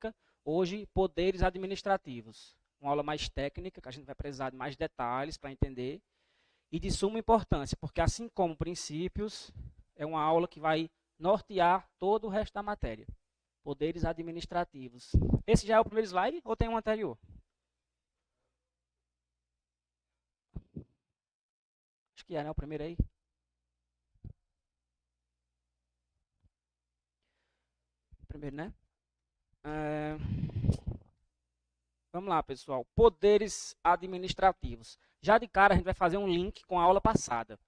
técnica, hoje poderes administrativos. Uma aula mais técnica, que a gente vai precisar de mais detalhes para entender, e de suma importância, porque assim como princípios, é uma aula que vai nortear todo o resto da matéria. Poderes administrativos. Esse já é o primeiro slide ou tem um anterior? Acho que é, né? O primeiro aí. Primeiro, né? Vamos lá, pessoal. Poderes administrativos. Já de cara, a gente vai fazer um link com a aula passada.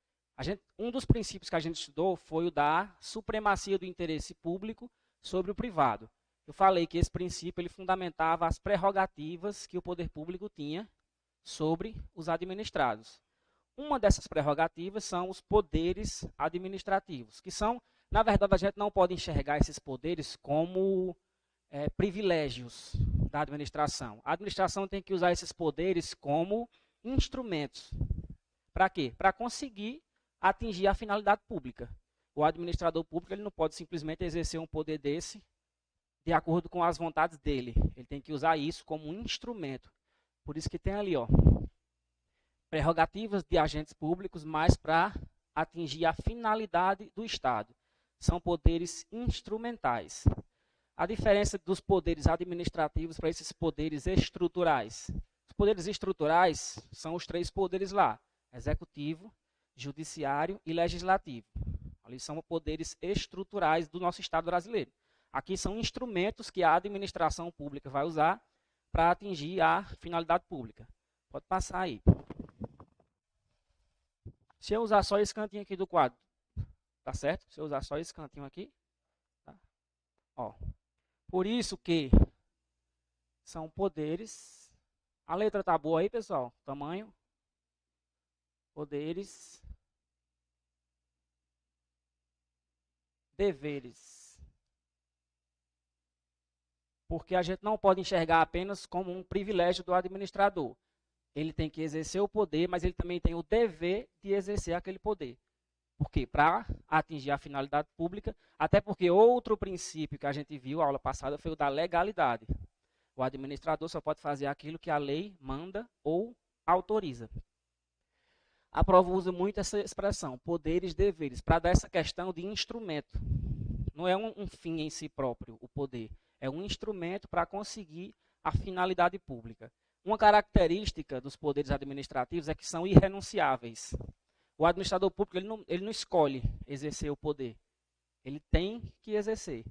Um dos princípios que a gente estudou foi o da supremacia do interesse público sobre o privado. Eu falei que esse princípio ele fundamentava as prerrogativas que o poder público tinha sobre os administrados. Uma dessas prerrogativas são os poderes administrativos, que são, na verdade, a gente não pode enxergar esses poderes como privilégios da administração. A administração tem que usar esses poderes como instrumentos. Para quê? Para conseguir atingir a finalidade pública. O administrador público ele não pode simplesmente exercer um poder desse de acordo com as vontades dele. Ele tem que usar isso como um instrumento. Por isso que tem ali, ó, prerrogativas de agentes públicos, mas para atingir a finalidade do Estado. São poderes instrumentais. A diferença dos poderes administrativos para esses poderes estruturais. Os poderes estruturais são os 3 poderes lá: executivo, judiciário e legislativo. Ali são poderes estruturais do nosso Estado brasileiro. Aqui são instrumentos que a administração pública vai usar para atingir a finalidade pública. Pode passar aí. Se eu usar só esse cantinho aqui do quadro, tá certo? Se eu usar só esse cantinho aqui, tá? Ó. Por isso que são poderes. A letra tá boa aí, pessoal? Tamanho. Poderes. Deveres. Porque a gente não pode enxergar apenas como um privilégio do administrador. Ele tem que exercer o poder, mas ele também tem o dever de exercer aquele poder. Por quê? Para atingir a finalidade pública, até porque outro princípio que a gente viu na aula passada foi o da legalidade. O administrador só pode fazer aquilo que a lei manda ou autoriza. A prova usa muito essa expressão, poderes, deveres, para dar essa questão de instrumento. Não é um fim em si próprio, o poder. É um instrumento para conseguir a finalidade pública. Uma característica dos poderes administrativos é que são irrenunciáveis. O administrador público ele não escolhe exercer o poder. Ele tem que exercer.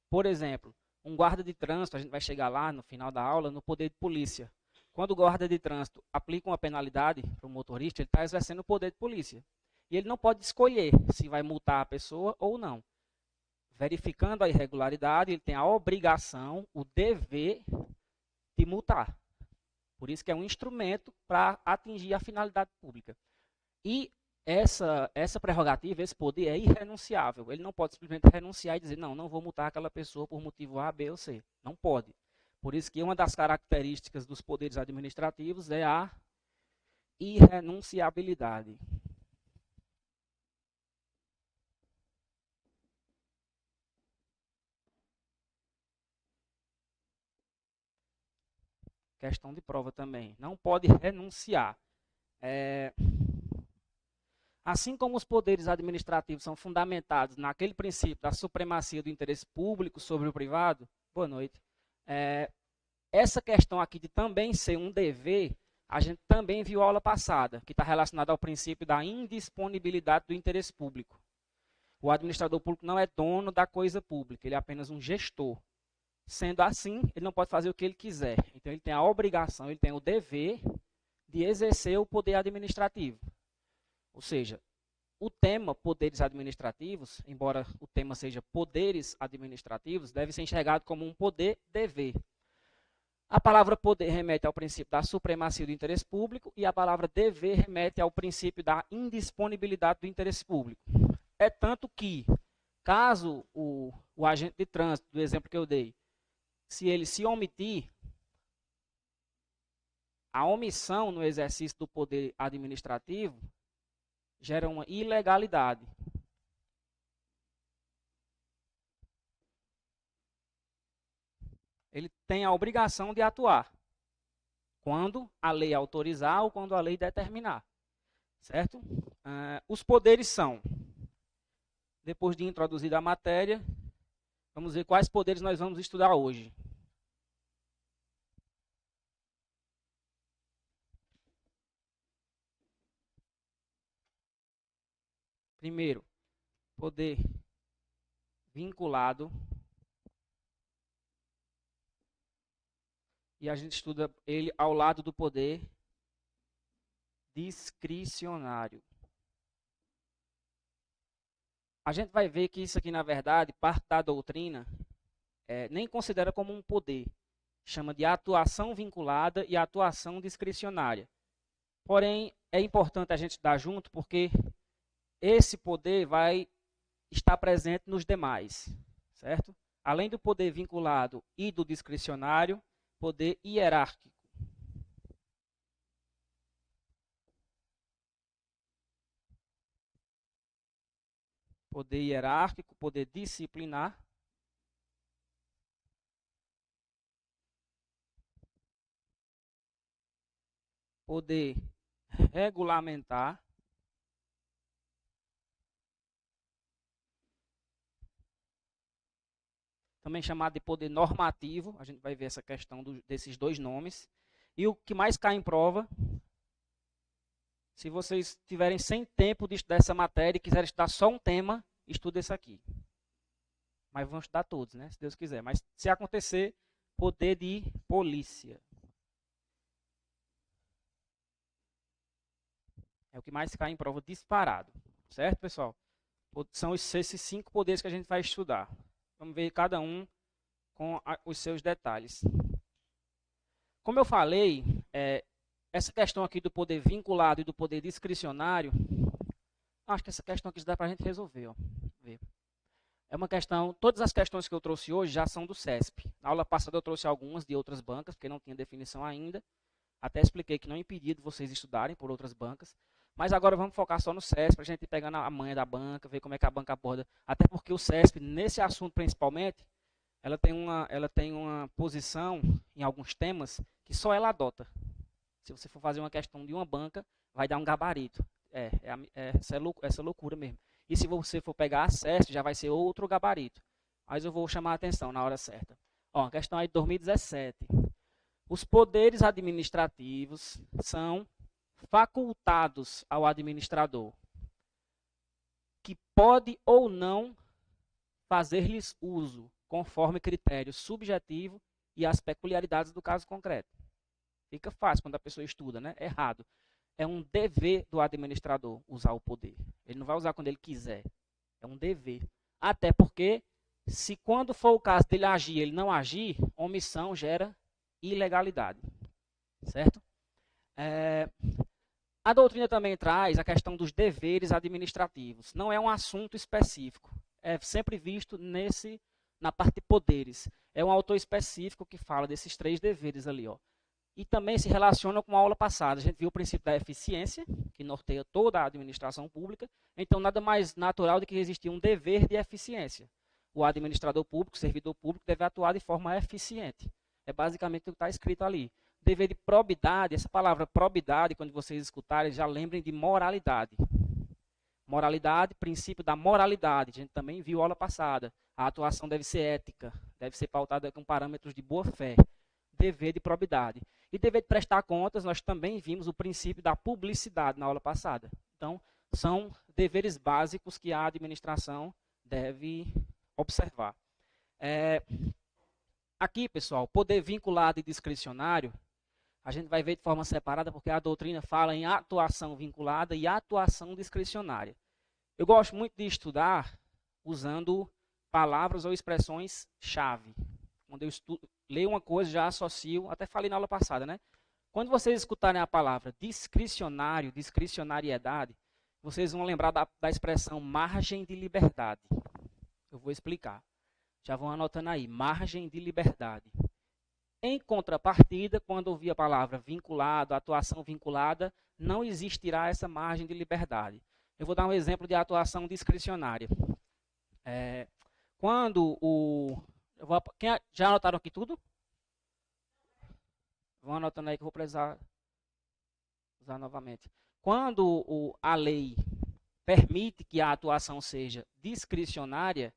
Por exemplo, um guarda de trânsito, a gente vai chegar lá no final da aula, no poder de polícia. Quando o guarda de trânsito aplica uma penalidade para o motorista, ele está exercendo o poder de polícia. E ele não pode escolher se vai multar a pessoa ou não. Verificando a irregularidade, ele tem a obrigação, o dever de multar. Por isso que é um instrumento para atingir a finalidade pública. E essa prerrogativa, esse poder é irrenunciável. Ele não pode simplesmente renunciar e dizer, não vou multar aquela pessoa por motivo A, B ou C. Não pode. Por isso que uma das características dos poderes administrativos é a irrenunciabilidade. Questão de prova também. Não pode renunciar. Assim como os poderes administrativos são fundamentados naquele princípio da supremacia do interesse público sobre o privado, boa noite, essa questão aqui de também ser um dever, a gente também viu a aula passada, que está relacionada ao princípio da indisponibilidade do interesse público. O administrador público não é dono da coisa pública, ele é apenas um gestor. Sendo assim, ele não pode fazer o que ele quiser. Então, ele tem a obrigação, ele tem o dever de exercer o poder administrativo. Ou seja, o tema poderes administrativos, embora o tema seja poderes administrativos, deve ser enxergado como um poder-dever. A palavra poder remete ao princípio da supremacia do interesse público e a palavra dever remete ao princípio da indisponibilidade do interesse público. É tanto que, caso o agente de trânsito, do exemplo que eu dei, se ele se omitir, a omissão no exercício do poder administrativo gera uma ilegalidade. ele tem a obrigação de atuar quando a lei autorizar ou quando a lei determinar, certo? Os poderes são, depois de introduzir a matéria, vamos ver quais poderes nós vamos estudar hoje. Primeiro, poder vinculado. E a gente estuda ele ao lado do poder discricionário. A gente vai ver que isso aqui, na verdade, parte da doutrina nem considera como um poder. Chama de atuação vinculada e atuação discricionária. Porém, é importante a gente estudar junto porque esse poder vai estar presente nos demais, certo? Além do poder vinculado e do discricionário, poder hierárquico. Poder hierárquico, poder disciplinar. Poder regulamentar. Também chamado de poder normativo. A gente vai ver essa questão desses dois nomes. E o que mais cai em prova, se vocês tiverem sem tempo de estudar essa matéria e quiserem estudar só um tema, estuda esse aqui. Mas vamos estudar todos, né? Se Deus quiser. Mas se acontecer, poder de polícia. É o que mais cai em prova disparado. Certo, pessoal? São esses 5 poderes que a gente vai estudar. Vamos ver cada um com os seus detalhes. Como eu falei, essa questão aqui do poder vinculado e do poder discricionário, acho que essa questão aqui dá para a gente resolver. Ó. É uma questão, todas as questões que eu trouxe hoje já são do CESP. Na aula passada eu trouxe algumas de outras bancas, porque não tinha definição ainda. Até expliquei que não é impedido vocês estudarem por outras bancas. Mas agora vamos focar só no CESP, para a gente ir pegando a manha da banca, ver como é que a banca aborda. Até porque o CESP, nesse assunto principalmente, ela tem uma posição em alguns temas que só ela adota. Se você for fazer uma questão de uma banca, vai dar um gabarito. Essa loucura mesmo. E se você for pegar acesso, já vai ser outro gabarito. Mas eu vou chamar a atenção na hora certa. Ó, a questão aí de 2017. Os poderes administrativos são facultados ao administrador, que pode ou não fazer-lhes uso, conforme critério subjetivo e as peculiaridades do caso concreto. Fica fácil quando a pessoa estuda, né? Errado. É um dever do administrador usar o poder. Ele não vai usar quando ele quiser. É um dever. Até porque, se quando for o caso dele agir, ele não agir, omissão gera ilegalidade. Certo? A doutrina também traz a questão dos deveres administrativos. Não é um assunto específico. É sempre visto na parte de poderes. É um autor específico que fala desses 3 deveres ali, ó. E também se relaciona com a aula passada. A gente viu o princípio da eficiência, que norteia toda a administração pública. Então, nada mais natural do que existir um dever de eficiência. O administrador público, o servidor público, deve atuar de forma eficiente. É basicamente o que está escrito ali. Dever de probidade, essa palavra probidade, quando vocês escutarem, já lembrem de moralidade. Moralidade, princípio da moralidade. A gente também viu a aula passada. A atuação deve ser ética, deve ser pautada com parâmetros de boa-fé. Dever de probidade. E dever de prestar contas, nós também vimos o princípio da publicidade na aula passada. Então, são deveres básicos que a administração deve observar. Aqui, pessoal, poder vinculado e discricionário, a gente vai ver de forma separada, porque a doutrina fala em atuação vinculada e atuação discricionária. Eu gosto muito de estudar usando palavras ou expressões-chave. Quando eu leio uma coisa, já associo, até falei na aula passada, né? Quando vocês escutarem a palavra discricionário, discricionariedade, vocês vão lembrar da expressão margem de liberdade. Eu vou explicar. Já vão anotando aí, margem de liberdade. Em contrapartida, quando ouvir a palavra vinculado, atuação vinculada, não existirá essa margem de liberdade. Eu vou dar um exemplo de atuação discricionária. Já anotaram aqui tudo? Vão anotando aí que eu vou precisar usar novamente. Quando a lei permite que a atuação seja discricionária,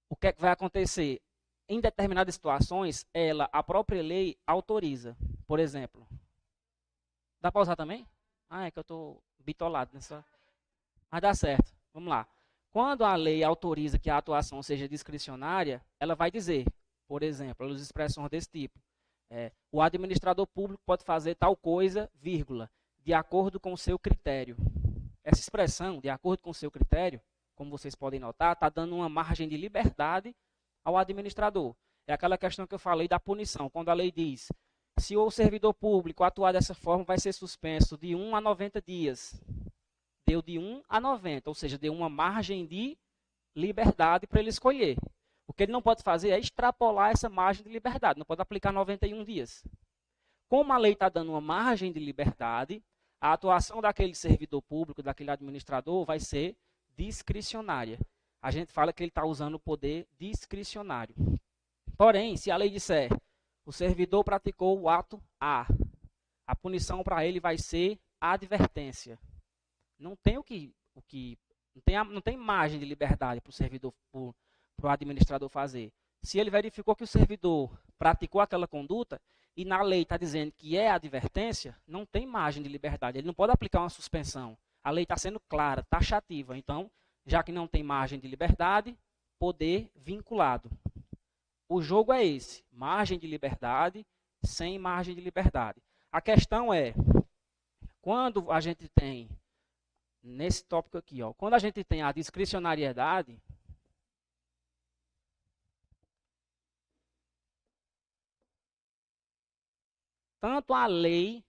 o que é que vai acontecer? Em determinadas situações, a própria lei autoriza. Por exemplo, dá para usar também? Ah, é que eu estou bitolado nessa. Mas dá certo. Vamos lá. Quando a lei autoriza que a atuação seja discricionária, ela vai dizer, por exemplo, as expressões desse tipo. O administrador público pode fazer tal coisa, vírgula, de acordo com o seu critério. Essa expressão, de acordo com o seu critério, como vocês podem notar, está dando uma margem de liberdade ao administrador. É aquela questão que eu falei da punição. Quando a lei diz, se o servidor público atuar dessa forma, vai ser suspenso de 1 a 90 dias. Deu de 1 a 90, ou seja, deu uma margem de liberdade para ele escolher. O que ele não pode fazer é extrapolar essa margem de liberdade, não pode aplicar 91 dias. Como a lei está dando uma margem de liberdade, a atuação daquele servidor público, daquele administrador, vai ser discricionária. A gente fala que ele está usando o poder discricionário. Porém, se a lei disser, o servidor praticou o ato A, a punição para ele vai ser advertência. Não tem não tem margem de liberdade para o servidor, para o administrador fazer. Se ele verificou que o servidor praticou aquela conduta e na lei está dizendo que é advertência, não tem margem de liberdade. Ele não pode aplicar uma suspensão. A lei está sendo clara, taxativa. Então, já que não tem margem de liberdade, poder vinculado. O jogo é esse, margem de liberdade, sem margem de liberdade. A questão é, quando a gente tem, nesse tópico aqui, quando a gente tem a discricionariedade, tanto a lei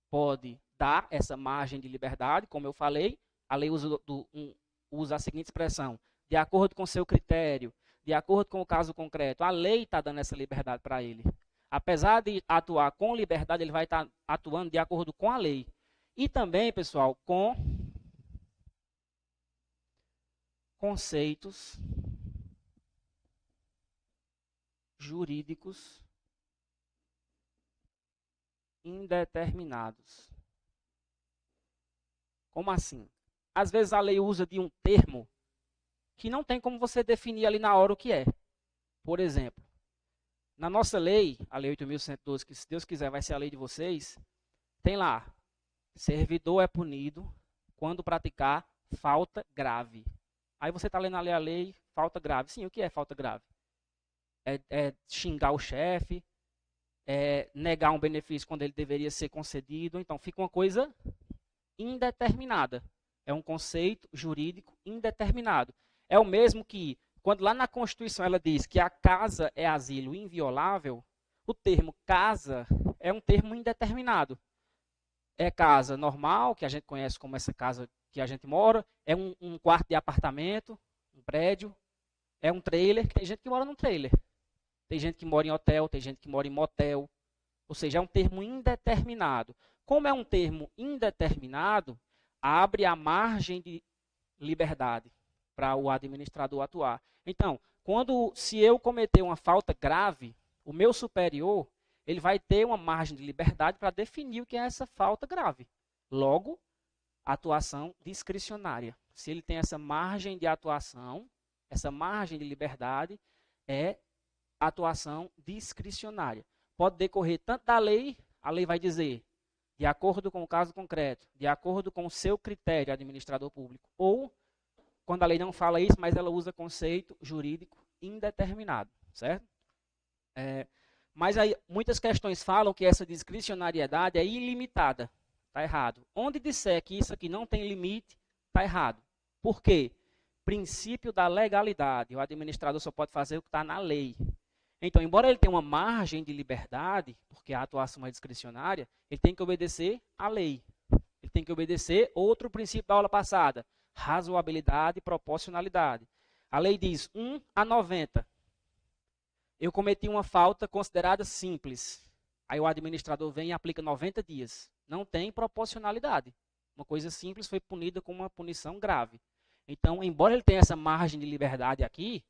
pode dar essa margem de liberdade, como eu falei, a lei usa a seguinte expressão, de acordo com o seu critério, de acordo com o caso concreto, a lei está dando essa liberdade para ele. Apesar de atuar com liberdade, ele vai estar atuando de acordo com a lei. E também, pessoal, com conceitos jurídicos indeterminados. Como assim? Às vezes a lei usa de um termo que não tem como você definir ali na hora o que é. Por exemplo, na nossa lei, a lei 8.112, que se Deus quiser vai ser a lei de vocês, tem lá, servidor é punido quando praticar falta grave. Aí você está lendo ali a lei, falta grave. Sim, o que é falta grave? É xingar o chefe, é negar um benefício quando ele deveria ser concedido. Então, fica uma coisa indeterminada. É um conceito jurídico indeterminado. É o mesmo que, quando lá na Constituição ela diz que a casa é asilo inviolável, o termo casa é um termo indeterminado. É casa normal, que a gente conhece como essa casa que a gente mora, é um quarto de apartamento, um prédio, é um trailer, tem gente que mora num trailer. Tem gente que mora em hotel, tem gente que mora em motel. Ou seja, é um termo indeterminado. Como é um termo indeterminado, abre a margem de liberdade para o administrador atuar. Então, se eu cometer uma falta grave, o meu superior ele vai ter uma margem de liberdade para definir o que é essa falta grave. Logo, atuação discricionária. Se ele tem essa margem de atuação, essa margem de liberdade, é atuação discricionária. Pode decorrer tanto da lei, a lei vai dizer, de acordo com o caso concreto, de acordo com o seu critério, administrador público, ou, quando a lei não fala isso, mas ela usa conceito jurídico indeterminado, certo? Mas aí, muitas questões falam que essa discricionariedade é ilimitada. Está errado. Onde disser que isso aqui não tem limite, está errado. Por quê? Princípio da legalidade. O administrador só pode fazer o que está na lei. Então, embora ele tenha uma margem de liberdade, porque a atuação é discricionária, ele tem que obedecer à lei. Ele tem que obedecer outro princípio da aula passada, razoabilidade e proporcionalidade. A lei diz 1 a 90. Eu cometi uma falta considerada simples. Aí o administrador vem e aplica 90 dias. Não tem proporcionalidade. Uma coisa simples foi punida com uma punição grave. Então, embora ele tenha essa margem de liberdade aqui,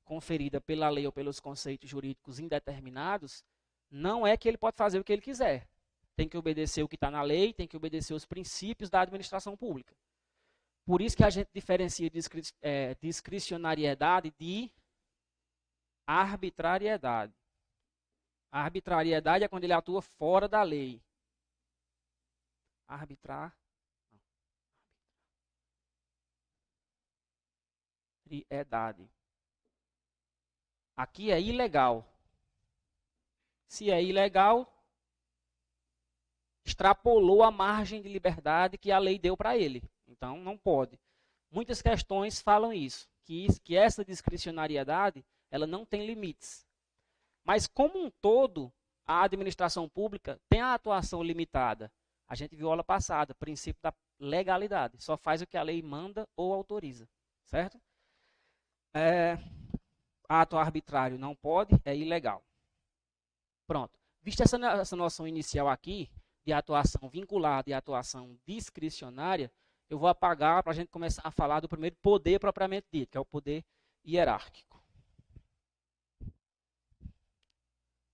conferida pela lei ou pelos conceitos jurídicos indeterminados, não é que ele pode fazer o que ele quiser. Tem que obedecer o que está na lei, tem que obedecer os princípios da administração pública. Por isso que a gente diferencia discricionariedade de arbitrariedade. A arbitrariedade é quando ele atua fora da lei. Arbitrariedade. Aqui é ilegal. Se é ilegal, extrapolou a margem de liberdade que a lei deu para ele. Então, não pode. Muitas questões falam isso, que essa discricionariedade ela não tem limites. Mas, como um todo, a administração pública tem a atuação limitada. A gente viu aula passada, princípio da legalidade. Só faz o que a lei manda ou autoriza. Certo? Ato arbitrário não pode, é ilegal. Pronto. Vista essa noção inicial aqui, de atuação vinculada e atuação discricionária, eu vou apagar para a gente começar a falar do primeiro poder propriamente dito, que é o poder hierárquico.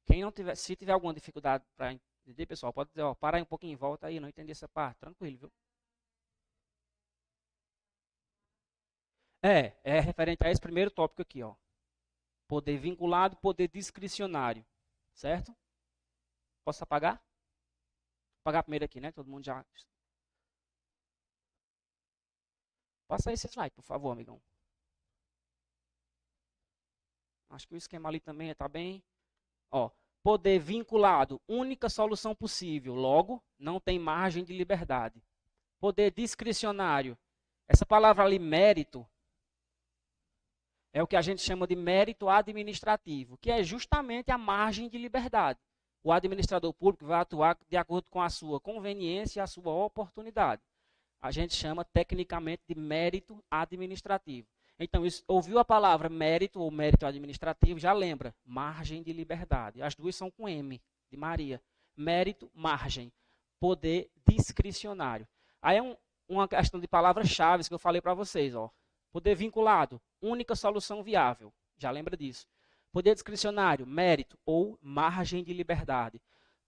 Quem não tiver, se tiver alguma dificuldade para entender, pessoal, pode dizer, para aí um pouquinho, volta aí, não entendi essa parte, tranquilo, viu? É referente a esse primeiro tópico aqui, ó. Poder vinculado, poder discricionário, certo? Posso apagar? Vou apagar primeiro aqui, né? Todo mundo já... Passa esse slide, por favor, amigão. Acho que o esquema ali também está bem. Ó, poder vinculado, única solução possível. Logo, não tem margem de liberdade. Poder discricionário. Essa palavra ali, mérito, é o que a gente chama de mérito administrativo, que é justamente a margem de liberdade. O administrador público vai atuar de acordo com a sua conveniência e a sua oportunidade. A gente chama tecnicamente de mérito administrativo. Então, ouviu a palavra mérito ou mérito administrativo, já lembra, margem de liberdade. As duas são com M, de Maria. Mérito, margem. Poder discricionário. Aí é uma questão de palavras-chave que eu falei para vocês. Ó. Poder vinculado, única solução viável. Já lembra disso. Poder discricionário, mérito ou margem de liberdade.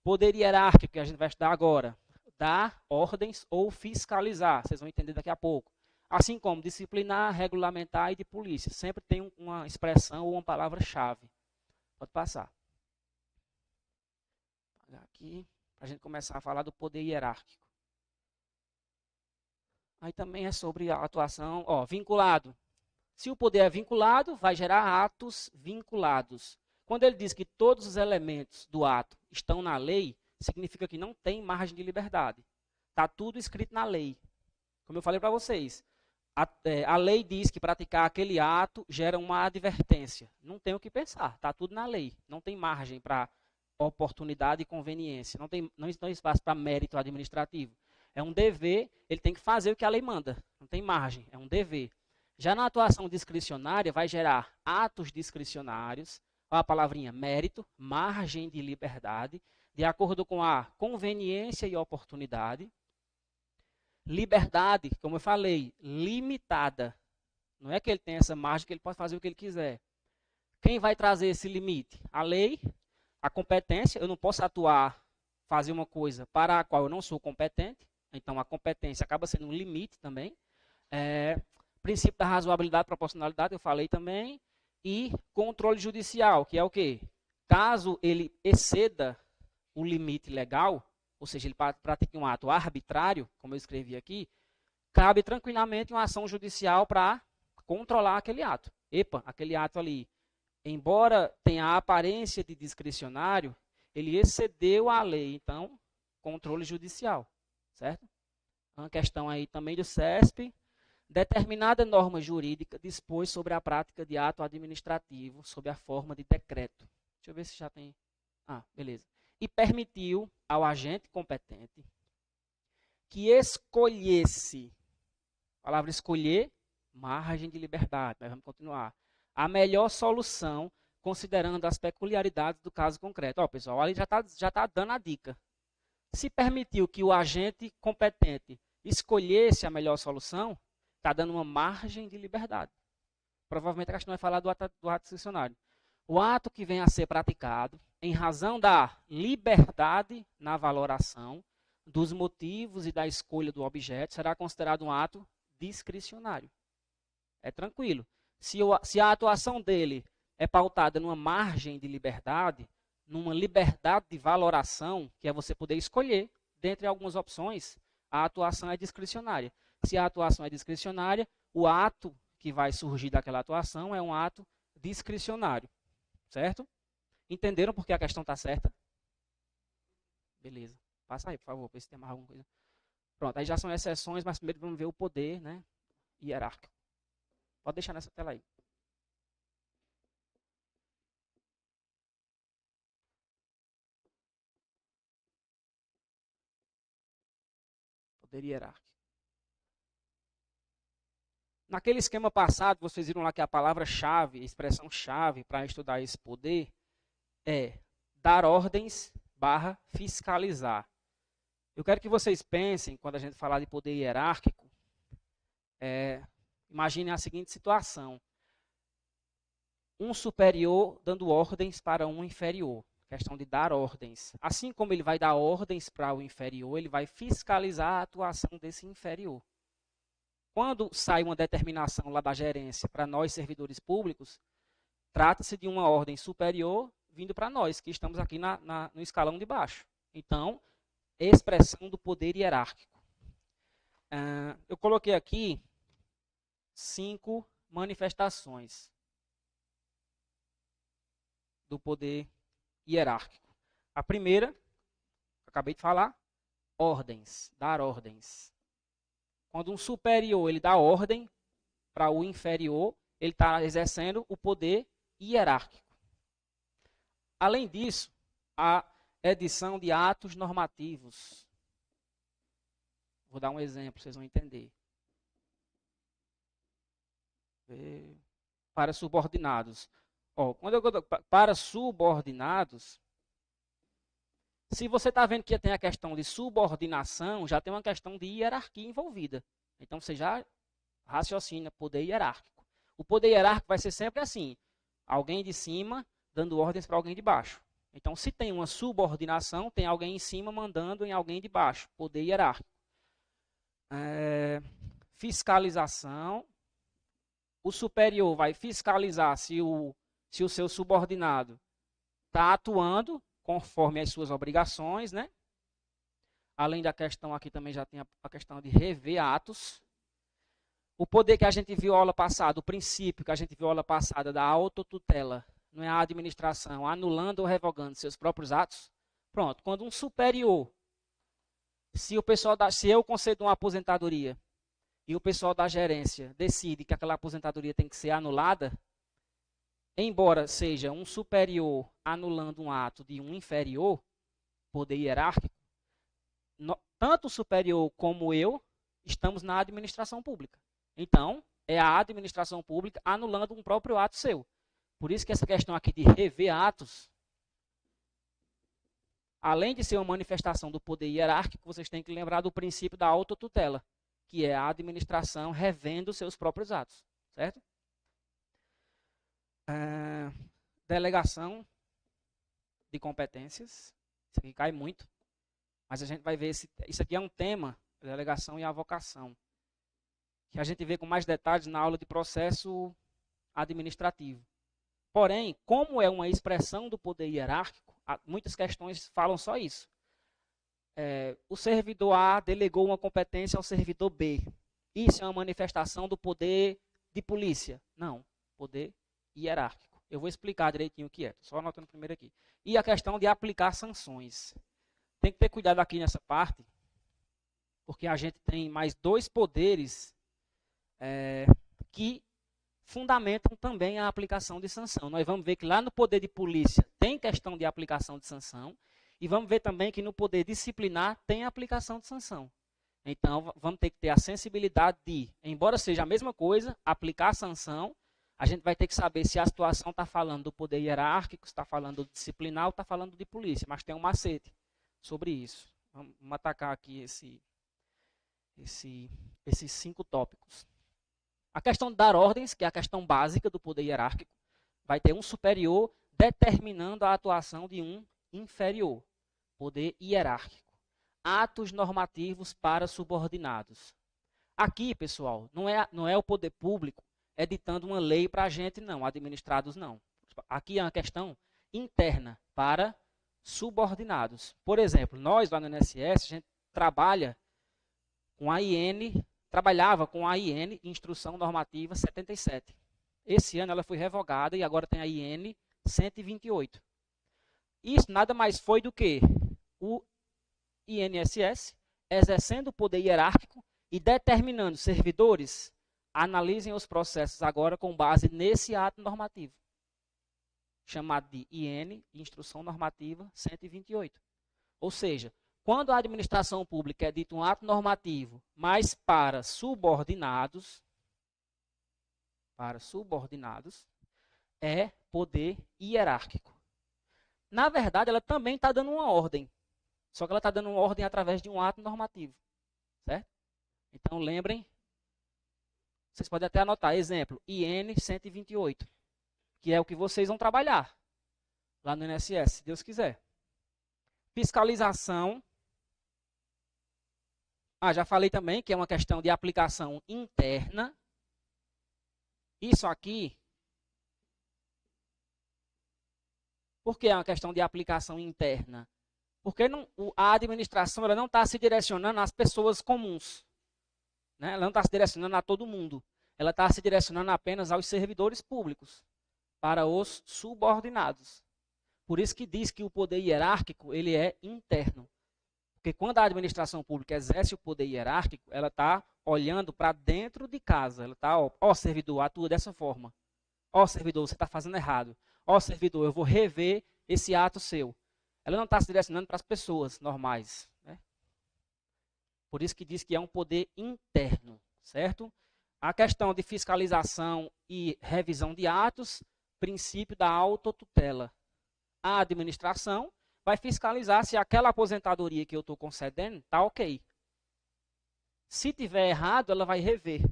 Poder hierárquico, que a gente vai estudar agora. Dar ordens ou fiscalizar. Vocês vão entender daqui a pouco. Assim como disciplinar, regulamentar e de polícia. Sempre tem uma expressão ou uma palavra-chave. Pode passar. Vou apagar aqui, para a gente começar a falar do poder hierárquico. Aí também é sobre a atuação, ó, vinculado. Se o poder é vinculado, vai gerar atos vinculados. Quando ele diz que todos os elementos do ato estão na lei, significa que não tem margem de liberdade. Está tudo escrito na lei. Como eu falei para vocês, a lei diz que praticar aquele ato gera uma advertência. Não tem o que pensar, está tudo na lei. Não tem margem para oportunidade e conveniência. Não tem espaço para mérito administrativo. É um dever, ele tem que fazer o que a lei manda. Não tem margem, é um dever. Já na atuação discricionária, vai gerar atos discricionários, ó a palavrinha mérito, margem de liberdade, de acordo com a conveniência e oportunidade. Liberdade, como eu falei, limitada. Não é que ele tem essa margem que ele pode fazer o que ele quiser. Quem vai trazer esse limite? A lei, a competência. Eu não posso atuar, fazer uma coisa para a qual eu não sou competente. Então, a competência acaba sendo um limite também. Princípio da razoabilidade e proporcionalidade, eu falei também. E controle judicial, que é o quê? Caso ele exceda o limite legal, ou seja, ele pratica um ato arbitrário, como eu escrevi aqui, cabe tranquilamente uma ação judicial para controlar aquele ato. Epa, aquele ato ali, embora tenha a aparência de discricionário, ele excedeu a lei, então, controle judicial, certo? Uma questão aí também do CESP, determinada norma jurídica dispôs sobre a prática de ato administrativo sob a forma de decreto. Deixa eu ver se já tem... beleza. E permitiu ao agente competente que escolhesse, a palavra escolher, margem de liberdade, mas vamos continuar, a melhor solução considerando as peculiaridades do caso concreto. Ó, pessoal, ali já tá dando a dica. Se permitiu que o agente competente escolhesse a melhor solução, está dando uma margem de liberdade. provavelmente a questão vai falar do ato discricionário. O ato que vem a ser praticado em razão da liberdade na valoração dos motivos e da escolha do objeto será considerado um ato discricionário. É tranquilo. Se a atuação dele é pautada numa margem de liberdade, numa liberdade de valoração, que é você poder escolher, dentre algumas opções, a atuação é discricionária. Se a atuação é discricionária, o ato que vai surgir daquela atuação é um ato discricionário. Certo? Entenderam porque a questão está certa? Beleza. Passa aí, por favor, para ver se tem mais alguma coisa. Pronto, aí já são exceções, mas primeiro vamos ver o poder, né, hierárquico. Pode deixar nessa tela aí. Poder hierárquico. Naquele esquema passado, vocês viram lá que a palavra-chave, a expressão-chave para estudar esse poder é dar ordens / fiscalizar. Eu quero que vocês pensem, quando a gente falar de poder hierárquico, imaginem a seguinte situação. Um superior dando ordens para um inferior. Questão de dar ordens. Assim como ele vai dar ordens para o inferior, ele vai fiscalizar a atuação desse inferior. Quando sai uma determinação lá da gerência para nós, servidores públicos, trata-se de uma ordem superior vindo para nós, que estamos aqui no escalão de baixo. Então, expressão do poder hierárquico. Eu coloquei aqui 5 manifestações do poder hierárquico. A primeira, acabei de falar, ordens, dar ordens. Quando um superior ele dá ordem para o inferior, ele está exercendo o poder hierárquico. Além disso, a edição de atos normativos. Vou dar um exemplo, vocês vão entender. Para subordinados. Quando eu para subordinados, se você está vendo que tem a questão de subordinação, já tem uma questão de hierarquia envolvida. Então, você já raciocina poder hierárquico. O poder hierárquico vai ser sempre assim, alguém de cima dando ordens para alguém de baixo. Então, se tem uma subordinação, tem alguém em cima mandando em alguém de baixo, poder hierárquico. Fiscalização. O superior vai fiscalizar se o seu subordinado está atuando conforme as suas obrigações, né? Além da questão aqui também já tem a questão de rever atos. O poder que a gente viu aula passada, o princípio que a gente viu aula passada da autotutela, não é a administração anulando ou revogando seus próprios atos. Pronto, quando um superior, se eu concedo uma aposentadoria e o pessoal da gerência decide que aquela aposentadoria tem que ser anulada, embora seja um superior anulando um ato de um inferior, poder hierárquico, tanto o superior como eu estamos na administração pública. Então, é a administração pública anulando um próprio ato seu. Por isso que essa questão aqui de rever atos, além de ser uma manifestação do poder hierárquico, vocês têm que lembrar do princípio da autotutela, que é a administração revendo seus próprios atos, certo? Delegação de competências, isso aqui cai muito, mas a gente vai ver, isso aqui é um tema, delegação e avocação, que a gente vê com mais detalhes na aula de processo administrativo. Porém, como é uma expressão do poder hierárquico, muitas questões falam só isso. O servidor A delegou uma competência ao servidor B. Isso é uma manifestação do poder de polícia? Não, poder hierárquico. Eu vou explicar direitinho o que é, só anotando primeiro aqui. E a questão de aplicar sanções. Tem que ter cuidado aqui nessa parte, porque a gente tem mais 2 poderes que fundamentam também a aplicação de sanção. Nós vamos ver que lá no poder de polícia tem questão de aplicação de sanção, e vamos ver também que no poder disciplinar tem aplicação de sanção. Então, vamos ter que ter a sensibilidade de, embora seja a mesma coisa, aplicar a sanção, a gente vai ter que saber se a situação está falando do poder hierárquico, está falando do disciplinar ou está falando de polícia, mas tem um macete sobre isso. Vamos atacar aqui esses 5 tópicos. A questão de dar ordens, que é a questão básica do poder hierárquico, vai ter um superior determinando a atuação de um inferior. Poder hierárquico. Atos normativos para subordinados. Aqui, pessoal, não é o poder público editando uma lei para a gente, não. Administrados, não. Aqui é uma questão interna para subordinados. Por exemplo, nós lá no INSS, a gente trabalhava com a IN, Instrução Normativa 77. Esse ano ela foi revogada e agora tem a IN 128. Isso nada mais foi do que o INSS exercendo o poder hierárquico e determinando servidores, analisem os processos agora com base nesse ato normativo, chamado de IN, Instrução Normativa 128. Ou seja, quando a administração pública edita um ato normativo, mas para subordinados, é poder hierárquico. Na verdade, ela também está dando uma ordem, só que ela está dando uma ordem através de um ato normativo, certo? Então, lembrem, vocês podem até anotar, exemplo, IN 128, que é o que vocês vão trabalhar lá no INSS, se Deus quiser. Fiscalização. Já falei também que é uma questão de aplicação interna. Isso aqui, por que é uma questão de aplicação interna? Porque a administração ela não está se direcionando às pessoas comuns. Né? Ela não está se direcionando a todo mundo. Ela está se direcionando apenas aos servidores públicos, para os subordinados. Por isso que diz que o poder hierárquico ele é interno. Porque quando a administração pública exerce o poder hierárquico, ela está olhando para dentro de casa. Ela está, ó servidor, atua dessa forma. Ó servidor, você está fazendo errado. Ó servidor, eu vou rever esse ato seu. Ela não está se direcionando para as pessoas normais. Né? Por isso que diz que é um poder interno, certo? A questão de fiscalização e revisão de atos, princípio da autotutela. A administração vai fiscalizar se aquela aposentadoria que eu estou concedendo está ok. Se tiver errado, ela vai rever,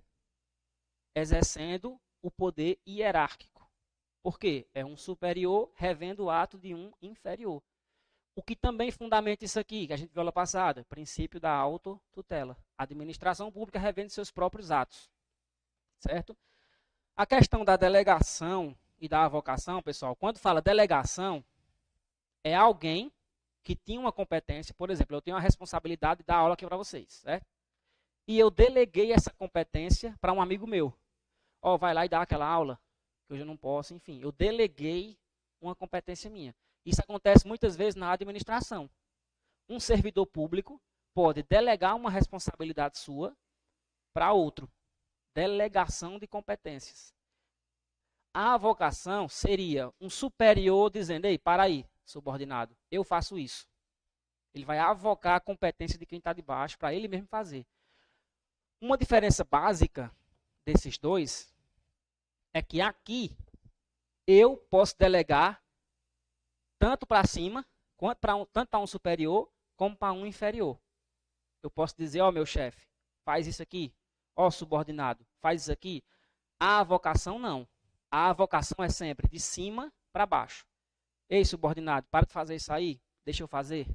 exercendo o poder hierárquico. Por quê? É um superior revendo o ato de um inferior. O que também fundamenta isso aqui, que a gente viu lá passada, princípio da autotutela. A administração pública revende seus próprios atos. Certo? A questão da delegação e da avocação, pessoal, quando fala delegação, é alguém que tinha uma competência, por exemplo, eu tenho a responsabilidade de dar aula aqui para vocês, certo? E eu deleguei essa competência para um amigo meu. Vai lá e dá aquela aula, que hoje eu não posso, enfim. Eu deleguei uma competência minha. Isso acontece muitas vezes na administração. Um servidor público pode delegar uma responsabilidade sua para outro. Delegação de competências. A avocação seria um superior dizendo, ei, para aí, subordinado, eu faço isso. Ele vai avocar a competência de quem está de baixo para ele mesmo fazer. Uma diferença básica desses dois é que aqui eu posso delegar tanto para cima, tanto para um superior, como para um inferior. Eu posso dizer, meu chefe, faz isso aqui. Subordinado, faz isso aqui. A avocação não. A avocação é sempre de cima para baixo. Ei, subordinado, para de fazer isso aí, deixa eu fazer.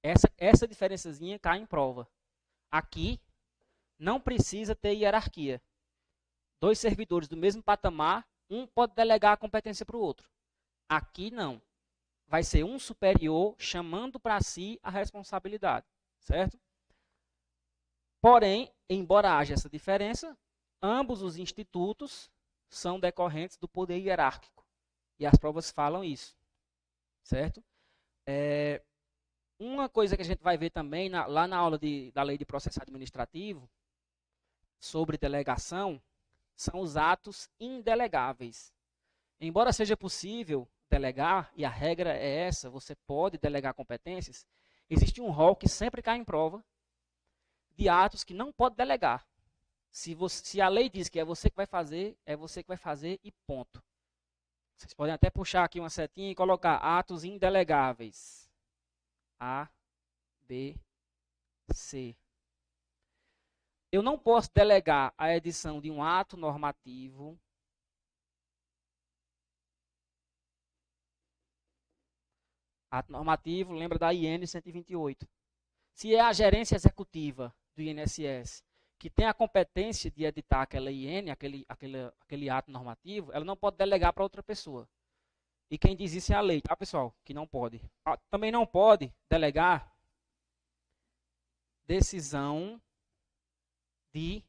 Essa diferençazinha cai em prova. Aqui, não precisa ter hierarquia. Dois servidores do mesmo patamar, um pode delegar a competência para o outro. Aqui, não. Vai ser um superior chamando para si a responsabilidade, certo? Porém, embora haja essa diferença, ambos os institutos são decorrentes do poder hierárquico. E as provas falam isso, certo? Uma coisa que a gente vai ver também lá na aula da Lei de Processo Administrativo, sobre delegação, são os atos indelegáveis. Embora seja possível delegar, e a regra é essa, você pode delegar competências, existe um rol que sempre cai em prova, de atos que não pode delegar. Se a lei diz que é você que vai fazer, é você que vai fazer e ponto. Vocês podem até puxar aqui uma setinha e colocar atos indelegáveis. A, B, C. eu não posso delegar a edição de um ato normativo lembra da IN 128. Se é a gerência executiva do INSS que tem a competência de editar aquela IN, aquele ato normativo, ela não pode delegar para outra pessoa. E quem diz isso é a lei, tá, pessoal? Que não pode. Também não pode delegar decisão de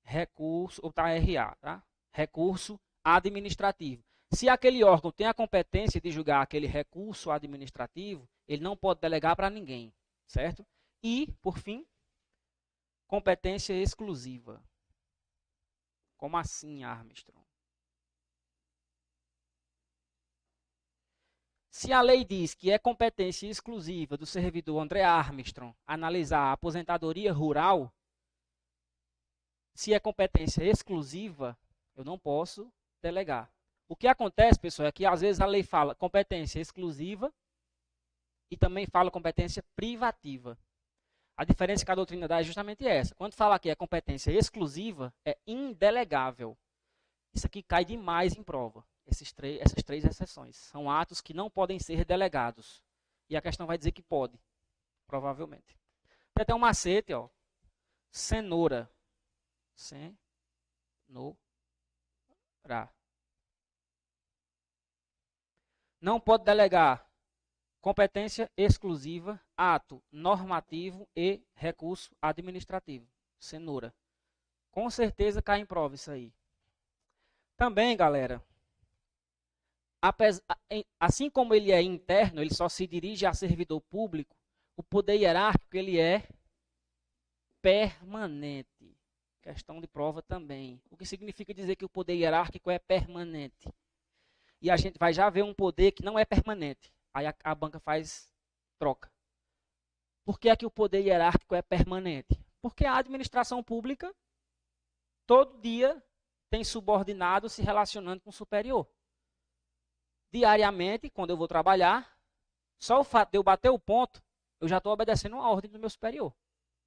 recurso, ou tá RA, tá? Recurso administrativo. Se aquele órgão tem a competência de julgar aquele recurso administrativo, ele não pode delegar para ninguém, certo? E, por fim, competência exclusiva. Como assim, Armstrong? Se a lei diz que é competência exclusiva do servidor André Armstrong analisar a aposentadoria rural, se é competência exclusiva, eu não posso delegar. O que acontece, pessoal, é que às vezes a lei fala competência exclusiva e também fala competência privativa. A diferença que a doutrina dá é justamente essa. Quando fala que é competência exclusiva, é indelegável. Isso aqui cai demais em prova. Essas três exceções. São atos que não podem ser delegados. E a questão vai dizer que pode, provavelmente. Tem até um macete, ó. Cenoura. Cenoura. Não pode delegar competência exclusiva, ato normativo e recurso administrativo. Cenoura. Com certeza cai em prova isso aí. Também, galera, assim como ele é interno, ele só se dirige a servidor público, o poder hierárquico ele é permanente. Questão de prova também. O que significa dizer que o poder hierárquico é permanente? E a gente vai já ver um poder que não é permanente. Aí a banca faz troca. Por que é que o poder hierárquico é permanente? Porque a administração pública, todo dia, tem subordinado se relacionando com o superior. Diariamente, quando eu vou trabalhar, só o fato de eu bater o ponto, eu já estou obedecendo uma ordem do meu superior.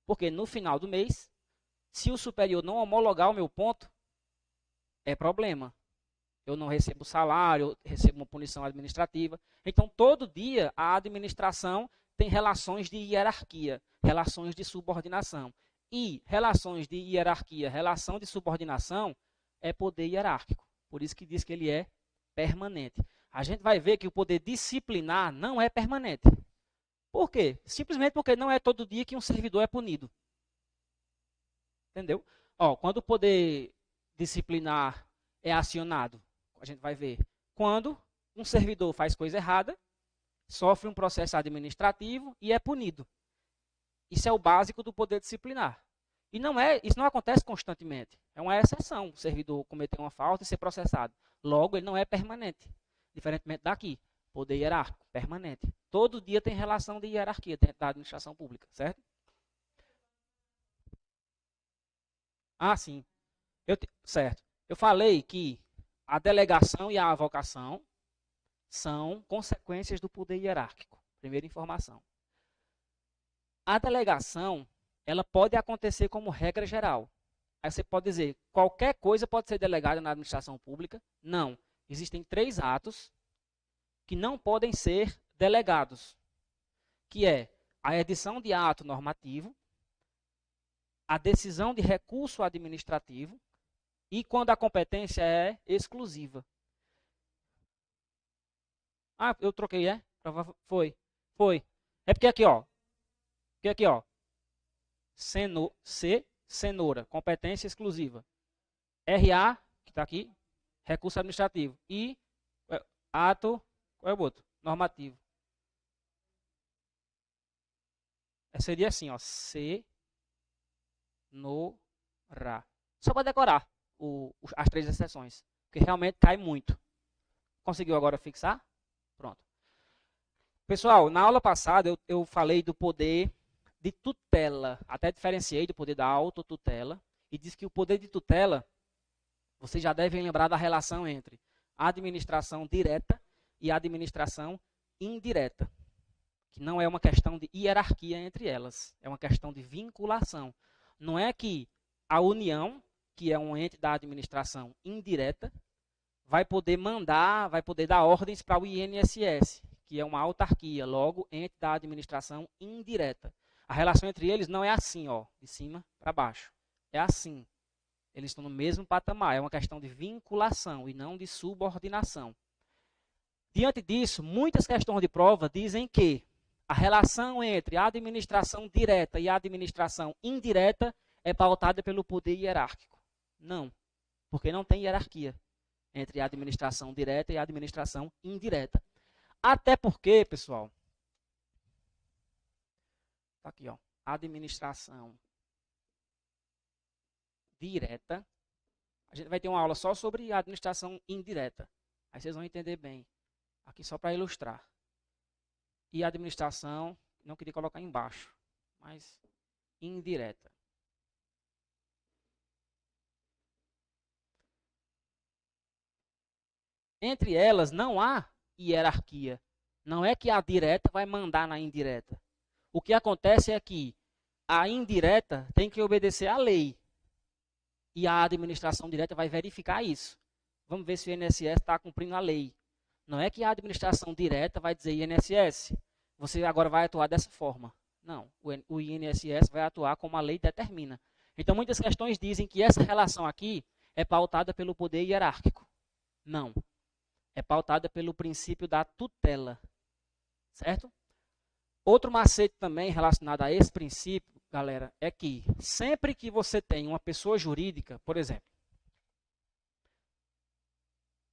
Porque no final do mês, se o superior não homologar o meu ponto, é problema. Eu não recebo salário, eu recebo uma punição administrativa. Então, todo dia, a administração tem relações de hierarquia, relações de subordinação. E relações de hierarquia, relação de subordinação, é poder hierárquico. Por isso que diz que ele é permanente. A gente vai ver que o poder disciplinar não é permanente. Por quê? Simplesmente porque não é todo dia que um servidor é punido. Entendeu? Ó, quando o poder disciplinar é acionado, a gente vai ver. Quando um servidor faz coisa errada, sofre um processo administrativo e é punido. Isso é o básico do poder disciplinar. E isso não acontece constantemente. É uma exceção o servidor cometer uma falta e ser processado. Logo, ele não é permanente. Diferentemente daqui, poder hierárquico, permanente. Todo dia tem relação de hierarquia dentro da administração pública, certo? Ah, sim. Certo. Eu falei que a delegação e a avocação são consequências do poder hierárquico. Primeira informação. A delegação, ela pode acontecer como regra geral. Aí você pode dizer, qualquer coisa pode ser delegada na administração pública? Não. Existem 3 atos que não podem ser delegados, que é a edição de ato normativo, a decisão de recurso administrativo e quando a competência é exclusiva. Ah, eu troquei, é? Foi. É porque aqui, ó. Cenoura, competência exclusiva. RA, que está aqui, recurso administrativo. E ato, qual é o outro? Normativo. Seria assim, ó. Cenoura. Só para decorar as 3 exceções. Porque realmente cai muito. Conseguiu agora fixar? Pronto. Pessoal, na aula passada eu falei do poder de tutela. Até diferenciei do poder da autotutela. E disse que o poder de tutela, vocês já devem lembrar da relação entre administração direta e administração indireta. Que não é uma questão de hierarquia entre elas. É uma questão de vinculação. Não é que a União, que é um ente da administração indireta, vai poder mandar, vai poder dar ordens para o INSS, que é uma autarquia, logo ente da administração indireta. A relação entre eles não é assim, ó, de cima para baixo. É assim. Eles estão no mesmo patamar. É uma questão de vinculação e não de subordinação. Diante disso, muitas questões de prova dizem que a relação entre a administração direta e a administração indireta é pautada pelo poder hierárquico. Não, porque não tem hierarquia entre a administração direta e a administração indireta. Até porque, pessoal, tá aqui, ó, administração direta. A gente vai ter uma aula só sobre a administração indireta. Aí vocês vão entender bem. Aqui só para ilustrar. E a administração, não queria colocar embaixo, mas indireta. Entre elas não há hierarquia. Não é que a direta vai mandar na indireta. O que acontece é que a indireta tem que obedecer à lei. E a administração direta vai verificar isso. Vamos ver se o INSS está cumprindo a lei. Não é que a administração direta vai dizer, INSS, você agora vai atuar dessa forma. Não, o INSS vai atuar como a lei determina. Então, muitas questões dizem que essa relação aqui é pautada pelo poder hierárquico. Não. É pautada pelo princípio da tutela. Certo? Outro macete também relacionado a esse princípio, galera, é que sempre que você tem uma pessoa jurídica, por exemplo,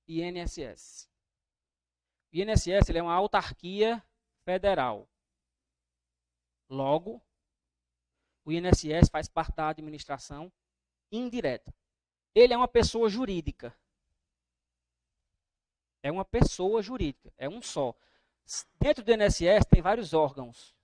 INSS. O INSS ele é uma autarquia federal. Logo, o INSS faz parte da administração indireta. Ele é uma pessoa jurídica. É uma pessoa jurídica, é um só. Dentro do INSS tem vários órgãos.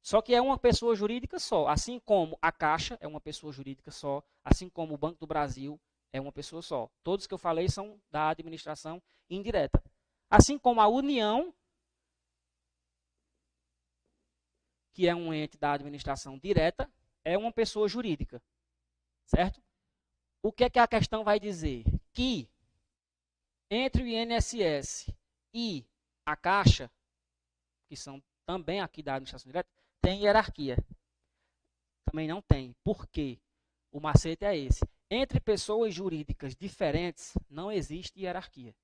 Só que é uma pessoa jurídica só. Assim como a Caixa é uma pessoa jurídica só. Assim como o Banco do Brasil é uma pessoa só. Todos que eu falei são da administração indireta. Assim como a União, que é um ente da administração direta, é uma pessoa jurídica. Certo? O que é que a questão vai dizer? Que entre o INSS e a Caixa, que são também aqui da administração direta, tem hierarquia. Também não tem. Por quê? O macete é esse. Entre pessoas jurídicas diferentes, não existe hierarquia.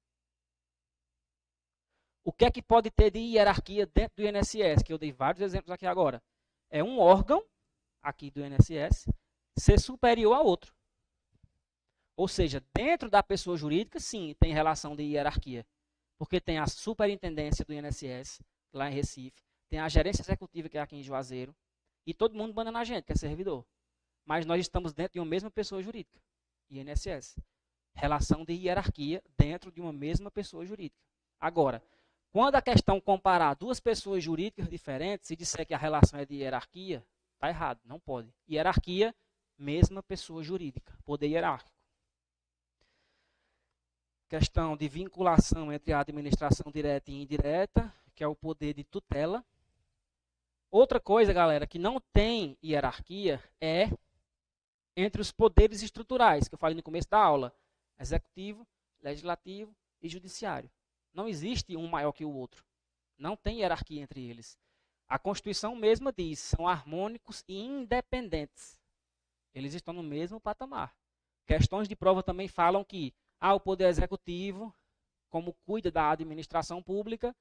O que é que pode ter de hierarquia dentro do INSS? Que eu dei vários exemplos aqui agora. É um órgão, aqui do INSS, ser superior a outro. Ou seja, dentro da pessoa jurídica, sim, tem relação de hierarquia. Porque tem a superintendência do INSS, lá em Recife, tem a gerência executiva, que é aqui em Juazeiro, e todo mundo manda na gente, que é servidor. Mas nós estamos dentro de uma mesma pessoa jurídica, INSS. Relação de hierarquia dentro de uma mesma pessoa jurídica. Agora, quando a questão comparar duas pessoas jurídicas diferentes, se disser que a relação é de hierarquia, está errado, não pode. Hierarquia, mesma pessoa jurídica, poder hierárquico. Questão de vinculação entre a administração direta e indireta, que é o poder de tutela. Outra coisa, galera, que não tem hierarquia é entre os poderes estruturais, que eu falei no começo da aula. Executivo, legislativo e judiciário. Não existe um maior que o outro. Não tem hierarquia entre eles. A Constituição mesma diz, são harmônicos e independentes. Eles estão no mesmo patamar. Questões de prova também falam que o poder executivo, como cuida da administração pública,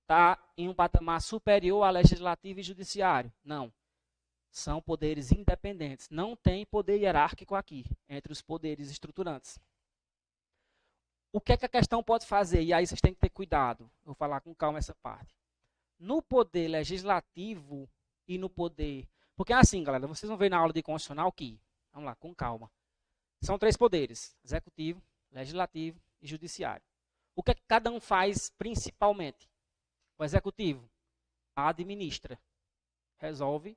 está em um patamar superior ao legislativo e judiciário. Não. São poderes independentes. Não tem poder hierárquico aqui, entre os poderes estruturantes. O que é que a questão pode fazer? E aí vocês têm que ter cuidado. Eu vou falar com calma essa parte. No poder legislativo e no poder... Porque é assim, galera, vocês vão ver na aula de constitucional que... Vamos lá, com calma. São 3 poderes. Executivo, legislativo e judiciário. O que é que cada um faz principalmente? O executivo administra, resolve,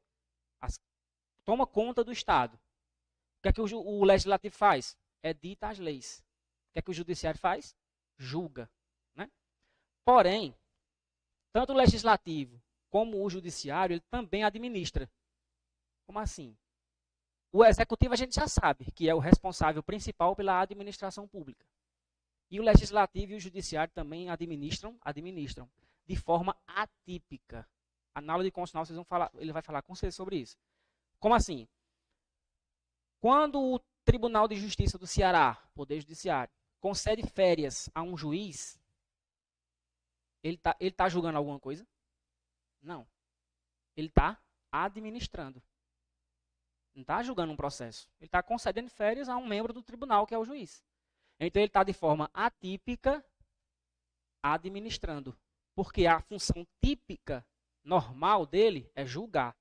toma conta do Estado. O que é que o legislativo faz? Edita as leis. O que é que o judiciário faz? Julga. Né? Porém, tanto o legislativo como o judiciário, ele também administra. Como assim? O executivo a gente já sabe que é o responsável principal pela administração pública. E o legislativo e o judiciário também administram de forma atípica. Na aula de constitucional vocês vão falar, ele vai falar com vocês sobre isso. Como assim? Quando o Tribunal de Justiça do Ceará, Poder Judiciário, concede férias a um juiz, ele tá julgando alguma coisa? Não. Ele está administrando. Não está julgando um processo. Ele está concedendo férias a um membro do tribunal, que é o juiz. Então, ele está de forma atípica administrando. Porque a função típica, normal dele, é julgar.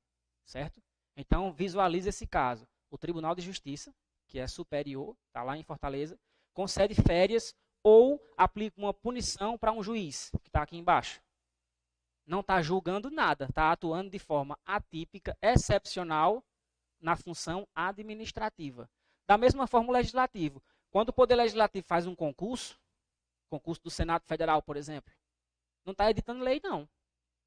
Certo? Então, visualize esse caso. O Tribunal de Justiça, que é superior, está lá em Fortaleza, concede férias ou aplica uma punição para um juiz, que está aqui embaixo. Não está julgando nada, está atuando de forma atípica, excepcional, na função administrativa. Da mesma forma, o legislativo. Quando o Poder Legislativo faz um concurso do Senado Federal, por exemplo, não está editando lei, não.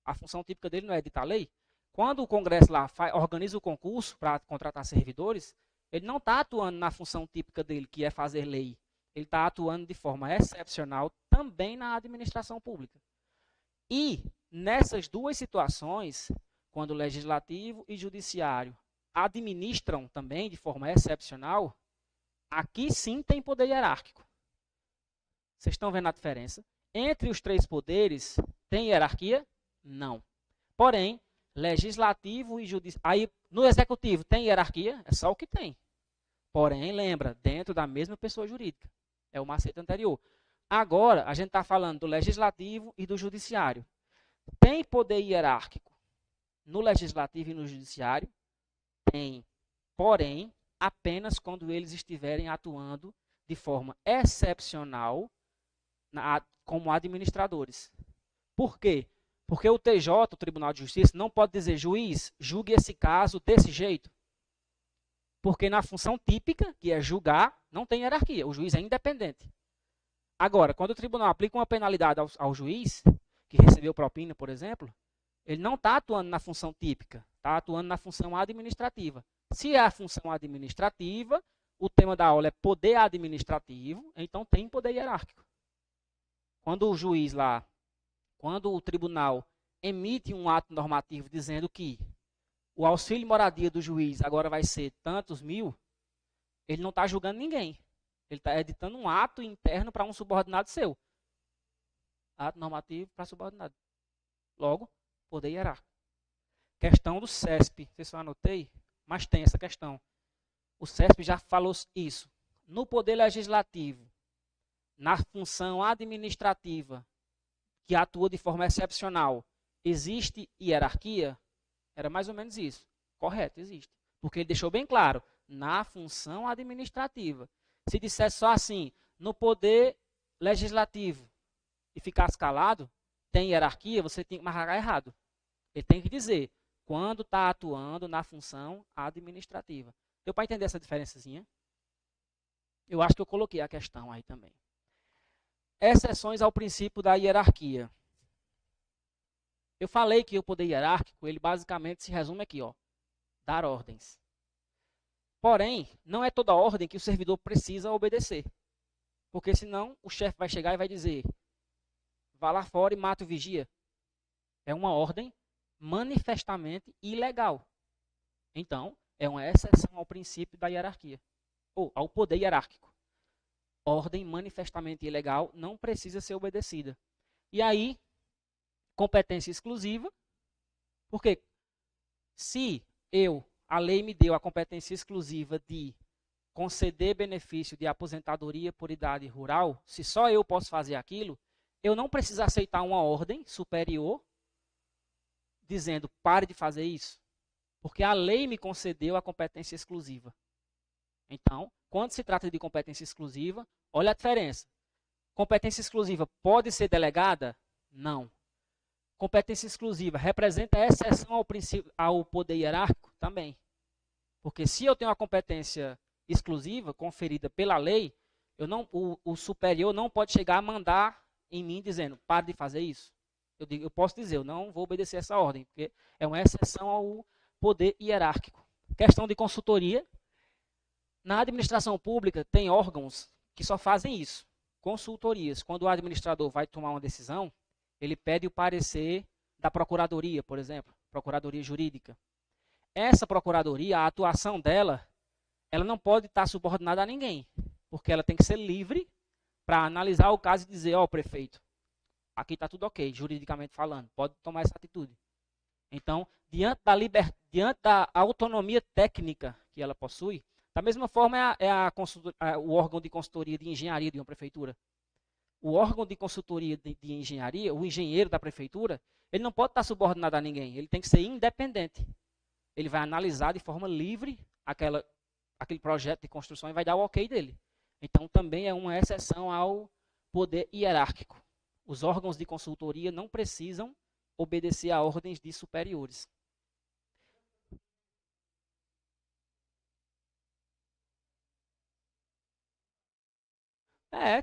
A função típica dele não é editar lei. Quando o Congresso lá organiza o concurso para contratar servidores, ele não está atuando na função típica dele, que é fazer lei. Ele está atuando de forma excepcional também na administração pública. E nessas duas situações, quando o legislativo e o judiciário administram também de forma excepcional, aqui sim tem poder hierárquico. Vocês estão vendo a diferença? Entre os três poderes, tem hierarquia? Não. Porém, legislativo e judiciário... Aí, no executivo, tem hierarquia? É só o que tem. Porém, lembra, dentro da mesma pessoa jurídica. É o macete anterior. Agora, a gente está falando do legislativo e do judiciário. Tem poder hierárquico no legislativo e no judiciário? Tem. Porém, apenas quando eles estiverem atuando de forma excepcional como administradores. Por quê? Porque o TJ, o Tribunal de Justiça, não pode dizer, juiz, julgue esse caso desse jeito. Porque na função típica, que é julgar, não tem hierarquia. O juiz é independente. Agora, quando o tribunal aplica uma penalidade ao juiz, que recebeu propina, por exemplo, ele não está atuando na função típica, está atuando na função administrativa. Se é a função administrativa, o tema da aula é poder administrativo, então tem poder hierárquico. Quando o juiz lá, quando o tribunal emite um ato normativo dizendo que o auxílio moradia do juiz agora vai ser tantos mil, ele não está julgando ninguém. Ele está editando um ato interno para um subordinado seu. Ato normativo para subordinado. Logo, poder hierárquico. Questão do CESP. Não sei se eu anotei, mas tem essa questão. O CESP já falou isso. No poder legislativo, na função administrativa, que atua de forma excepcional, existe hierarquia? Era mais ou menos isso. Correto, existe. Porque ele deixou bem claro, na função administrativa. Se dissesse só assim, no poder legislativo, e ficasse calado, tem hierarquia, você tem que marcar errado. Ele tem que dizer, quando está atuando na função administrativa. Deu para entender essa diferençazinha? Eu acho que eu coloquei a questão aí também. Exceções ao princípio da hierarquia. Eu falei que o poder hierárquico, ele basicamente se resume aqui, ó, dar ordens. Porém, não é toda ordem que o servidor precisa obedecer. Porque senão o chefe vai chegar e vai dizer, vá lá fora e mata o vigia. É uma ordem manifestamente ilegal. Então, é uma exceção ao princípio da hierarquia, ou ao poder hierárquico. Ordem manifestamente ilegal não precisa ser obedecida. E aí, competência exclusiva, porque se a lei me deu a competência exclusiva de conceder benefício de aposentadoria por idade rural, se só eu posso fazer aquilo, eu não preciso aceitar uma ordem superior dizendo pare de fazer isso, porque a lei me concedeu a competência exclusiva. Então, quando se trata de competência exclusiva, olha a diferença. Competência exclusiva pode ser delegada? Não. Competência exclusiva representa exceção ao princípio, ao poder hierárquico? Também. Porque se eu tenho a competência exclusiva conferida pela lei, o superior não pode chegar a mandar em mim dizendo, pare de fazer isso. Eu posso dizer, eu não vou obedecer essa ordem, porque é uma exceção ao poder hierárquico. Questão de consultoria. Na administração pública, tem órgãos que só fazem isso. Consultorias. Quando o administrador vai tomar uma decisão, ele pede o parecer da procuradoria, por exemplo, procuradoria jurídica. Essa procuradoria, a atuação dela, ela não pode estar subordinada a ninguém, porque ela tem que ser livre para analisar o caso e dizer, ó, prefeito, aqui está tudo ok, juridicamente falando, pode tomar essa atitude. Então, diante da autonomia técnica que ela possui, da mesma forma o órgão de consultoria de engenharia de uma prefeitura. O órgão de consultoria de engenharia, o engenheiro da prefeitura, ele não pode estar subordinado a ninguém, ele tem que ser independente. Ele vai analisar de forma livre aquele projeto de construção e vai dar o ok dele. Então, também é uma exceção ao poder hierárquico. Os órgãos de consultoria não precisam obedecer a ordens de superiores.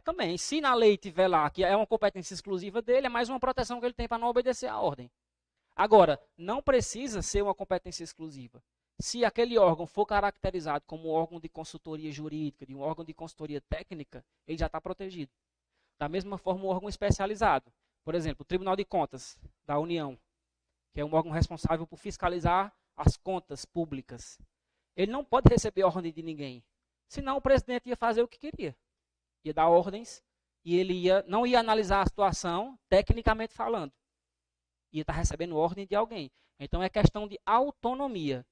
Também. Se na lei tiver lá que é uma competência exclusiva dele, é mais uma proteção que ele tem para não obedecer à ordem. Agora, não precisa ser uma competência exclusiva. Se aquele órgão for caracterizado como um órgão de consultoria jurídica, de um órgão de consultoria técnica, ele já está protegido. Da mesma forma, um órgão especializado. Por exemplo, o Tribunal de Contas da União, que é um órgão responsável por fiscalizar as contas públicas. Ele não pode receber ordem de ninguém. Senão o presidente ia fazer o que queria. Ia dar ordens e ele não ia analisar a situação, tecnicamente falando. Ia estar recebendo ordem de alguém. Então é questão de autonomia.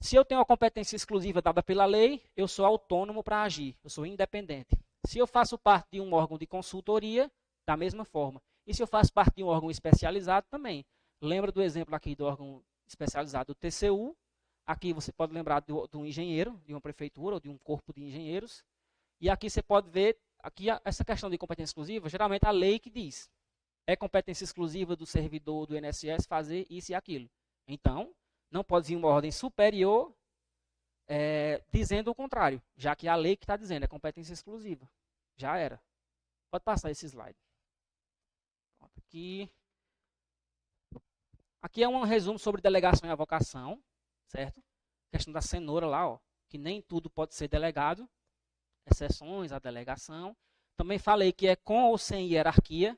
Se eu tenho uma competência exclusiva dada pela lei, eu sou autônomo para agir, eu sou independente. Se eu faço parte de um órgão de consultoria, da mesma forma. E se eu faço parte de um órgão especializado, também. Lembra do exemplo aqui do órgão especializado do TCU. Aqui você pode lembrar de um engenheiro, de uma prefeitura ou de um corpo de engenheiros. E aqui você pode ver, aqui essa questão de competência exclusiva, geralmente a lei que diz. É competência exclusiva do servidor do INSS fazer isso e aquilo. Então, não pode vir uma ordem superior dizendo o contrário, já que a lei que está dizendo é competência exclusiva. Já era. Pode passar esse slide. Aqui é um resumo sobre delegação e avocação, certo? Questão da cenoura lá, ó, que nem tudo pode ser delegado, exceções à delegação. Também falei que é com ou sem hierarquia.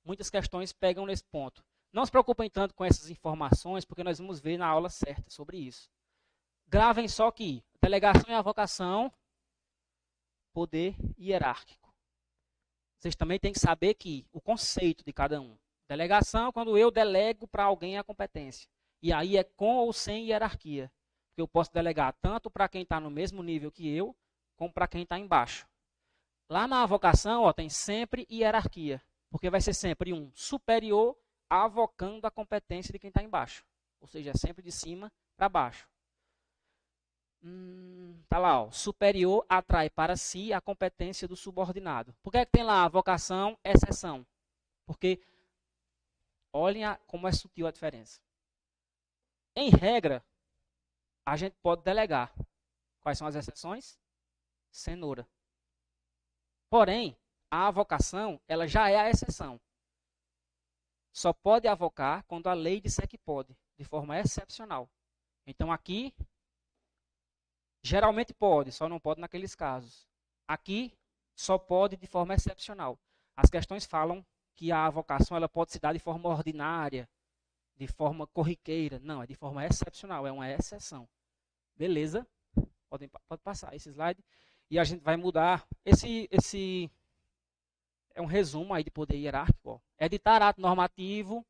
Muitas questões pegam nesse ponto. Não se preocupem tanto com essas informações, porque nós vamos ver na aula certa sobre isso. Gravem só que delegação e avocação, poder hierárquico. Vocês também têm que saber que o conceito de cada um. Delegação é quando eu delego para alguém a competência. E aí é com ou sem hierarquia. Porque eu posso delegar tanto para quem está no mesmo nível que eu, como para quem está embaixo. Lá na avocação, ó, tem sempre hierarquia. Porque vai ser sempre um superior avocando a competência de quem está embaixo. Ou seja, é sempre de cima para baixo. Tá lá, ó, superior atrai para si a competência do subordinado. Por que é que tem lá a vocação, exceção? Porque olhem como é sutil a diferença. Em regra, a gente pode delegar. Quais são as exceções? Cenoura. Porém, a avocação, ela já é a exceção. Só pode avocar quando a lei disser que pode, de forma excepcional. Então, aqui, geralmente pode, só não pode naqueles casos. Aqui, só pode de forma excepcional. As questões falam que a avocação ela pode se dar de forma ordinária, de forma corriqueira. Não, é de forma excepcional, é uma exceção. Beleza? Pode passar esse slide. E a gente vai mudar. Esse é um resumo aí de poder hierárquico. Ó. Editar ato normativo.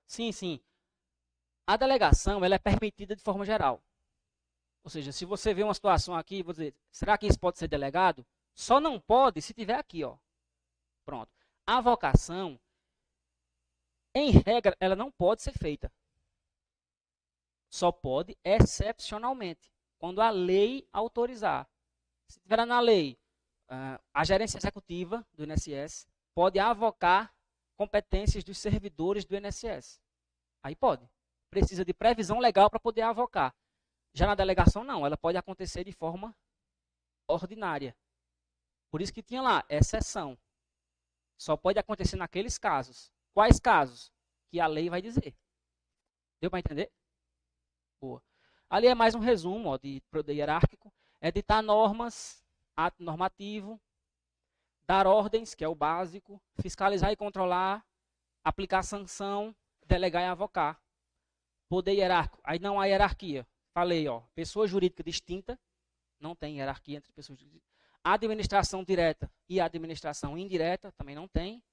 Sim, sim. A delegação ela é permitida de forma geral. Ou seja, se você vê uma situação aqui, vou dizer, será que isso pode ser delegado? Só não pode se tiver aqui, ó. Pronto. A avocação, em regra, ela não pode ser feita. Só pode excepcionalmente, quando a lei autorizar. Se tiver na lei, a gerência executiva do INSS pode avocar competências dos servidores do INSS. Aí pode. Precisa de previsão legal para poder avocar. Já na delegação, não. Ela pode acontecer de forma ordinária. Por isso que tinha lá, exceção. Só pode acontecer naqueles casos. Quais casos? que a lei vai dizer. Deu para entender? Boa. Ali é mais um resumo ó, de poder hierárquico. Editar normas, ato normativo, dar ordens, que é o básico, fiscalizar e controlar, aplicar sanção, delegar e avocar. Poder hierárquico. Aí não há hierarquia. Falei, ó, pessoa jurídica distinta, não tem hierarquia entre pessoas jurídicas. Administração direta e administração indireta, também não tem.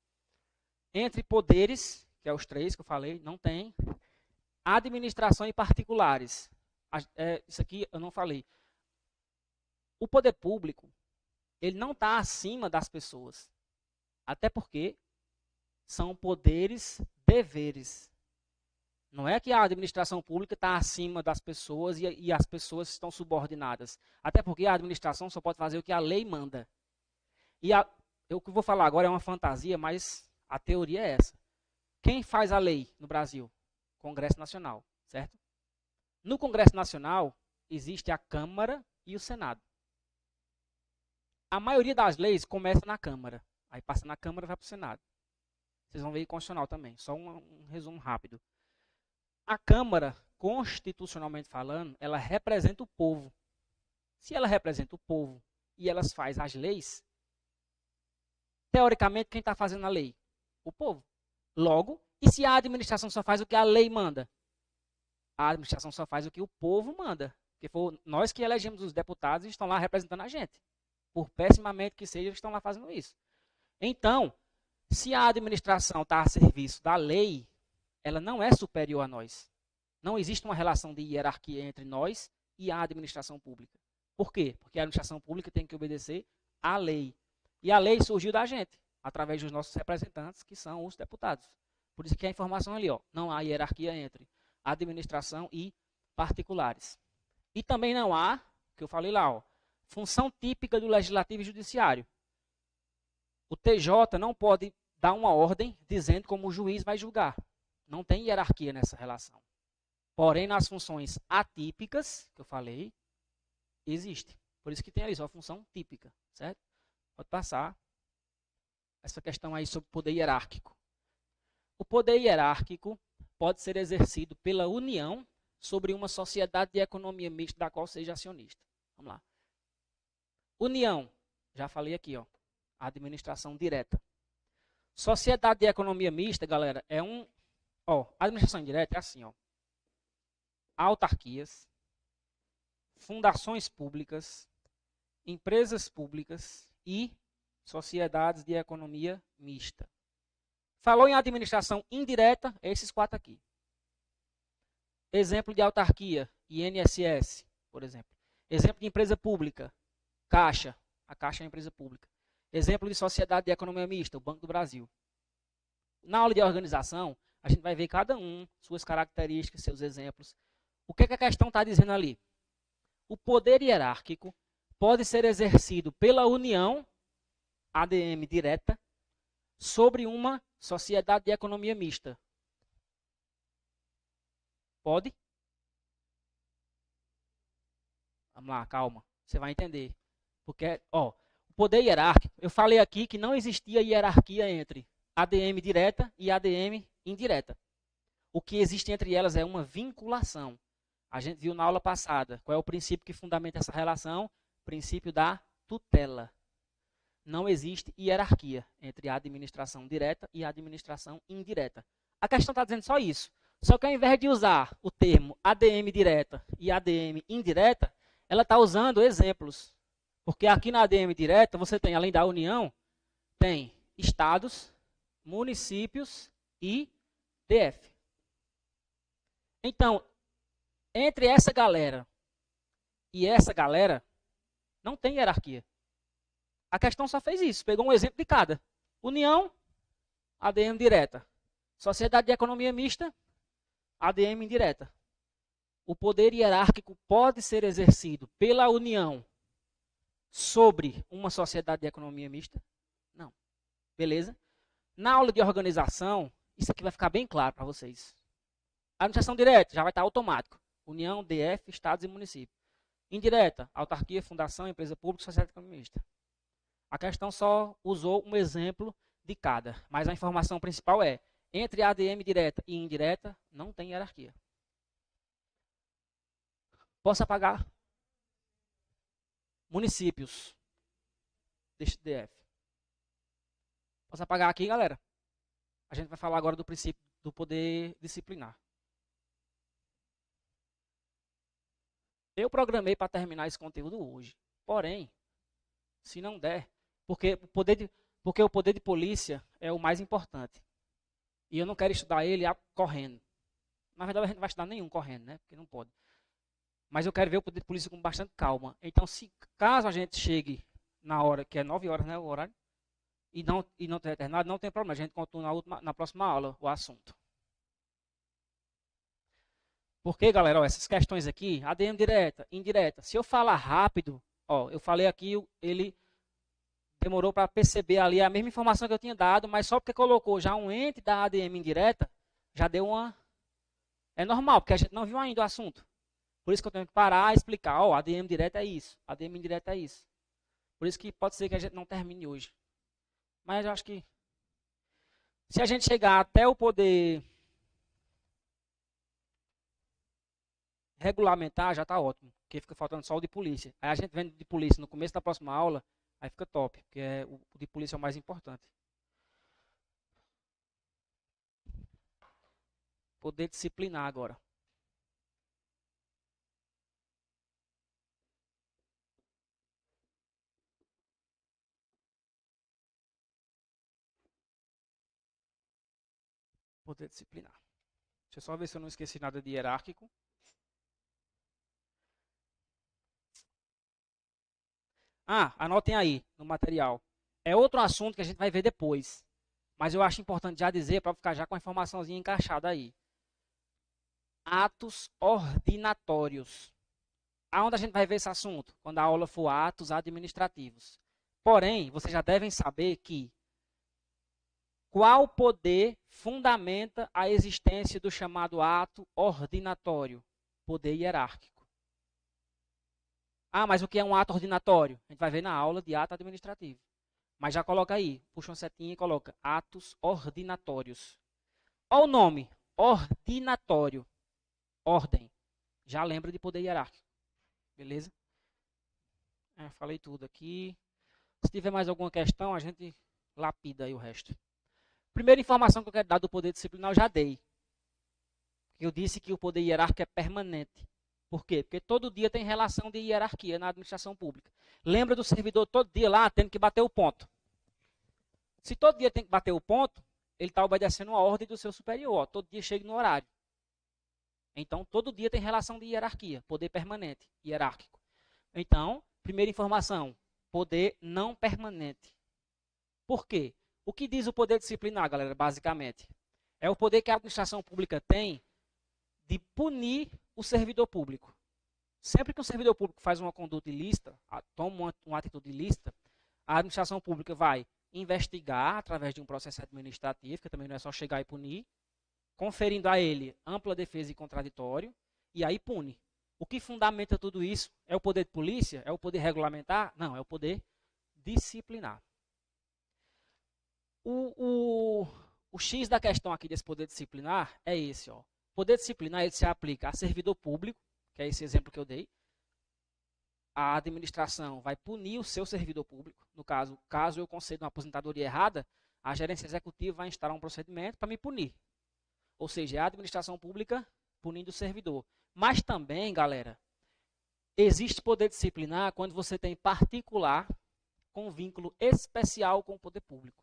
Entre poderes, que é os três que eu falei, não tem. Administração e particulares. Isso aqui eu não falei. O poder público, ele não está acima das pessoas. Até porque são poderes, deveres. Não é que a administração pública está acima das pessoas e as pessoas estão subordinadas. Até porque a administração só pode fazer o que a lei manda. E o que eu vou falar agora é uma fantasia, mas a teoria é essa. Quem faz a lei no Brasil? Congresso Nacional, certo? No Congresso Nacional existe a Câmara e o Senado. A maioria das leis começa na Câmara. Aí passa na Câmara e vai para o Senado. Vocês vão ver constitucional também. Só um resumo rápido. A Câmara, constitucionalmente falando, ela representa o povo. Se ela representa o povo e elas faz as leis, teoricamente, quem está fazendo a lei? O povo. Logo, e se a administração só faz o que a lei manda? A administração só faz o que o povo manda. Porque foi nós que elegemos os deputados e estão lá representando a gente. Por pessimamente que seja, eles estão lá fazendo isso. Então, se a administração está a serviço da lei, ela não é superior a nós. Não existe uma relação de hierarquia entre nós e a administração pública. Por quê? Porque a administração pública tem que obedecer à lei. E a lei surgiu da gente, através dos nossos representantes, que são os deputados. Por isso que a informação ali, ó, não há hierarquia entre administração e particulares. E também não há, que eu falei lá, ó, função típica do legislativo e judiciário. O TJ não pode dar uma ordem dizendo como o juiz vai julgar. Não tem hierarquia nessa relação. Porém, nas funções atípicas, que eu falei, existe. Por isso que tem ali só a função típica, certo? Pode passar essa questão aí sobre poder hierárquico. O poder hierárquico pode ser exercido pela União sobre uma sociedade de economia mista da qual seja acionista. Vamos lá. União, já falei aqui, ó, administração direta. Sociedade de economia mista, galera, é administração indireta é assim, ó. Autarquias, fundações públicas, empresas públicas e sociedades de economia mista. Falou em administração indireta, esses quatro aqui. Exemplo de autarquia, INSS, por exemplo. Exemplo de empresa pública, Caixa, a Caixa é uma empresa pública. Exemplo de sociedade de economia mista, o Banco do Brasil. Na aula de organização, a gente vai ver cada um, suas características, seus exemplos. O que a questão está dizendo ali? O poder hierárquico pode ser exercido pela União, ADM direta, sobre uma sociedade de economia mista. Pode? Vamos lá, calma. Você vai entender. Porque, ó, o poder hierárquico, eu falei aqui que não existia hierarquia entre ADM direta e ADM indireta. O que existe entre elas é uma vinculação. A gente viu na aula passada. Qual é o princípio que fundamenta essa relação? Princípio da tutela. Não existe hierarquia entre a administração direta e a administração indireta. A questão está dizendo só isso. Só que ao invés de usar o termo ADM direta e ADM indireta, ela está usando exemplos. Porque aqui na ADM direta, você tem, além da União, tem estados, municípios e DF. Então, entre essa galera e essa galera, não tem hierarquia. A questão só fez isso, pegou um exemplo de cada. União, ADM direta. Sociedade de economia mista, ADM indireta. O poder hierárquico pode ser exercido pela União sobre uma sociedade de economia mista? Não. Beleza? Na aula de organização, isso aqui vai ficar bem claro para vocês. A administração direta já vai estar automático. União, DF, estados e municípios. Indireta, autarquia, fundação, empresa pública, sociedade de economia mista. A questão só usou um exemplo de cada, mas a informação principal é Entre ADM direta e indireta, não tem hierarquia. Posso apagar? Municípios. DF. Posso apagar aqui, galera? A gente vai falar agora do princípio do poder disciplinar. Eu programei para terminar esse conteúdo hoje. Porém, se não der, porque o poder de polícia é o mais importante. E eu não quero estudar ele correndo. Na verdade, a gente não vai estudar nenhum correndo, né? Porque não pode. Mas eu quero ver o poder de polícia com bastante calma. Então, se caso a gente chegue na hora, que é 9 horas, né, o horário, e não ter terminado, não tem problema. A gente continua na próxima aula o assunto. Porque, galera, ó, essas questões aqui, ADM direta, indireta. Se eu falar rápido, ó, eu falei aqui, ele demorou para perceber ali a mesma informação que eu tinha dado, mas só porque colocou já um ente da ADM indireta, já deu uma... É normal, porque a gente não viu ainda o assunto. Por isso que eu tenho que parar e explicar, ó, ADM direta é isso, ADM indireta é isso. Por isso que pode ser que a gente não termine hoje. Mas eu acho que se a gente chegar até o poder regulamentar, já está ótimo. Porque fica faltando só o de polícia. Aí a gente vem de polícia no começo da próxima aula, aí fica top. Porque o de polícia é o mais importante. Poder disciplinar agora. Poder disciplinar. Deixa eu só ver se eu não esqueci nada de hierárquico. Anotem aí no material. É outro assunto que a gente vai ver depois. Mas eu acho importante já dizer para ficar já com a informaçãozinha encaixada aí. Atos ordinatórios. Aonde a gente vai ver esse assunto? Quando a aula for atos administrativos. Porém, vocês já devem saber que qual poder fundamenta a existência do chamado ato ordinatório? Poder hierárquico. Mas o que é um ato ordinatório? A gente vai ver na aula de ato administrativo. Mas já coloca aí, puxa uma setinha e coloca atos ordinatórios. Olha o nome, ordinatório, ordem. Já lembra de poder hierárquico, beleza? Falei tudo aqui. Se tiver mais alguma questão, a gente lapida aí o resto. Primeira informação que eu quero dar do poder disciplinar, eu já dei. Eu disse que o poder hierárquico é permanente. Por quê? Porque todo dia tem relação de hierarquia na administração pública. Lembra do servidor todo dia lá tendo que bater o ponto. Se todo dia tem que bater o ponto, ele está obedecendo a ordem do seu superior. Todo dia chega no horário. Então, todo dia tem relação de hierarquia, poder permanente, hierárquico. Então, primeira informação, poder não permanente. Por quê? O que diz o poder disciplinar, galera, basicamente? É o poder que a administração pública tem de punir o servidor público. Sempre que um servidor público faz uma conduta ilícita, toma uma atitude ilícita, a administração pública vai investigar através de um processo administrativo, que também não é só chegar e punir, conferindo a ele ampla defesa e contraditório, e aí pune. O que fundamenta tudo isso? É o poder de polícia? É o poder regulamentar? Não, é o poder disciplinar. O X da questão aqui desse poder disciplinar é esse, ó. O poder disciplinar ele se aplica a servidor público, que é esse exemplo que eu dei. A administração vai punir o seu servidor público. No caso eu concedo uma aposentadoria errada, a gerência executiva vai instaurar um procedimento para me punir. Ou seja, é a administração pública punindo o servidor. Mas também, galera, existe poder disciplinar quando você tem particular com vínculo especial com o poder público.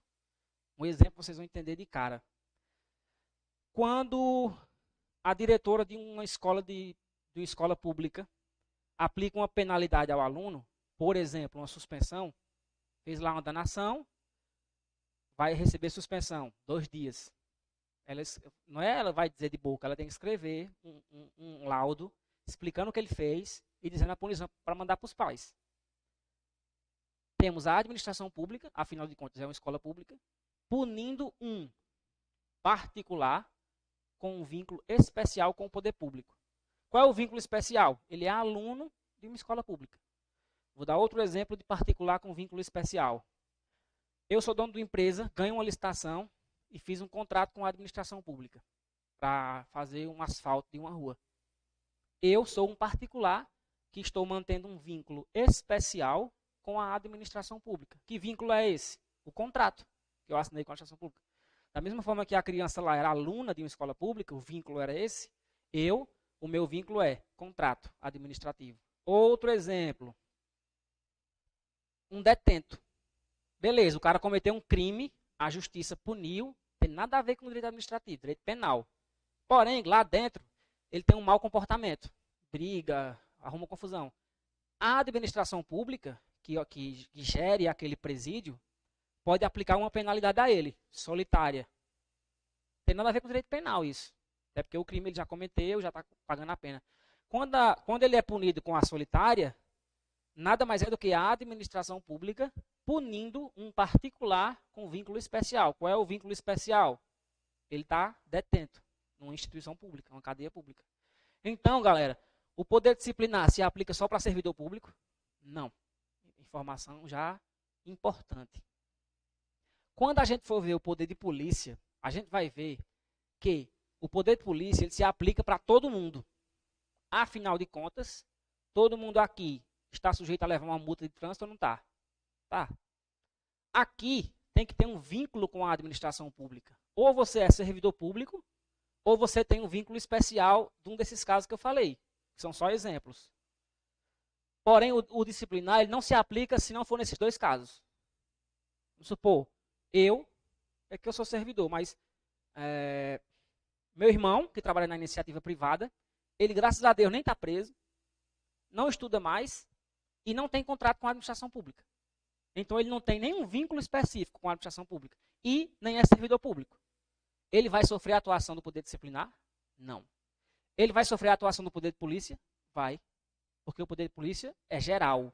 Um exemplo vocês vão entender de cara. Quando a diretora de uma escola pública aplica uma penalidade ao aluno, por exemplo, uma suspensão, fez lá uma danação, vai receber suspensão, 2 dias. Não é ela vai dizer de boca, ela tem que escrever um laudo explicando o que ele fez e dizendo a punição para mandar para os pais. Temos a administração pública, afinal de contas é uma escola pública, punindo um particular com um vínculo especial com o poder público. Qual é o vínculo especial? Ele é aluno de uma escola pública. Vou dar outro exemplo de particular com vínculo especial. Eu sou dono de uma empresa, ganho uma licitação, e fiz um contrato com a administração pública para fazer um asfalto de uma rua. Eu sou um particular que estou mantendo um vínculo especial com a administração pública. Que vínculo é esse? O contrato que eu assinei com a administração pública. Da mesma forma que a criança lá era aluna de uma escola pública, o vínculo era esse, o meu vínculo é contrato administrativo. Outro exemplo, um detento. Beleza, o cara cometeu um crime, a justiça puniu, tem nada a ver com o direito administrativo, direito penal. Porém, lá dentro, ele tem um mau comportamento, briga, arruma confusão. A administração pública, que gere aquele presídio, pode aplicar uma penalidade a ele, solitária. Tem nada a ver com o direito penal isso. Até porque o crime ele já cometeu, já está pagando a pena. Quando ele é punido com a solitária, nada mais é do que a administração pública punindo um particular com vínculo especial. Qual é o vínculo especial? Ele está detento numa instituição pública, numa cadeia pública. Então, galera, o poder disciplinar se aplica só para servidor público? Não. Informação já importante. Quando a gente for ver o poder de polícia, a gente vai ver que o poder de polícia ele se aplica para todo mundo. Afinal de contas, todo mundo aqui está sujeito a levar uma multa de trânsito ou não está? Tá. Aqui tem que ter um vínculo com a administração pública. Ou você é servidor público, ou você tem um vínculo especial de um desses casos que eu falei, que são só exemplos. Porém, o disciplinar ele não se aplica se não for nesses dois casos. Vamos supor, eu sou servidor, mas meu irmão, que trabalha na iniciativa privada, ele, graças a Deus, nem está preso, não estuda mais e não tem contrato com a administração pública. Então, ele não tem nenhum vínculo específico com a administração pública e nem é servidor público. Ele vai sofrer a atuação do poder disciplinar? Não. Ele vai sofrer a atuação do poder de polícia? Vai. Porque o poder de polícia é geral.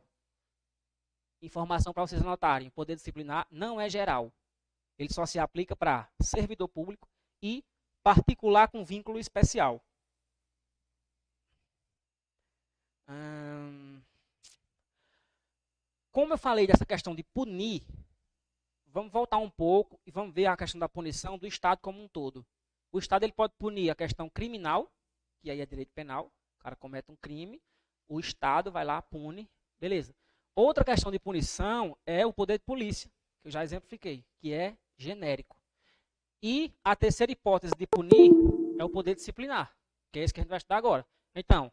Informação para vocês anotarem. O poder disciplinar não é geral. Ele só se aplica para servidor público e particular com vínculo especial. Como eu falei dessa questão de punir, vamos voltar um pouco e vamos ver a questão da punição do Estado como um todo. O Estado ele pode punir a questão criminal, que aí é direito penal, o cara comete um crime, o Estado vai lá, pune, beleza. Outra questão de punição é o poder de polícia, que eu já exemplifiquei, que é genérico. E a terceira hipótese de punir é o poder disciplinar, que é esse que a gente vai estudar agora. Então,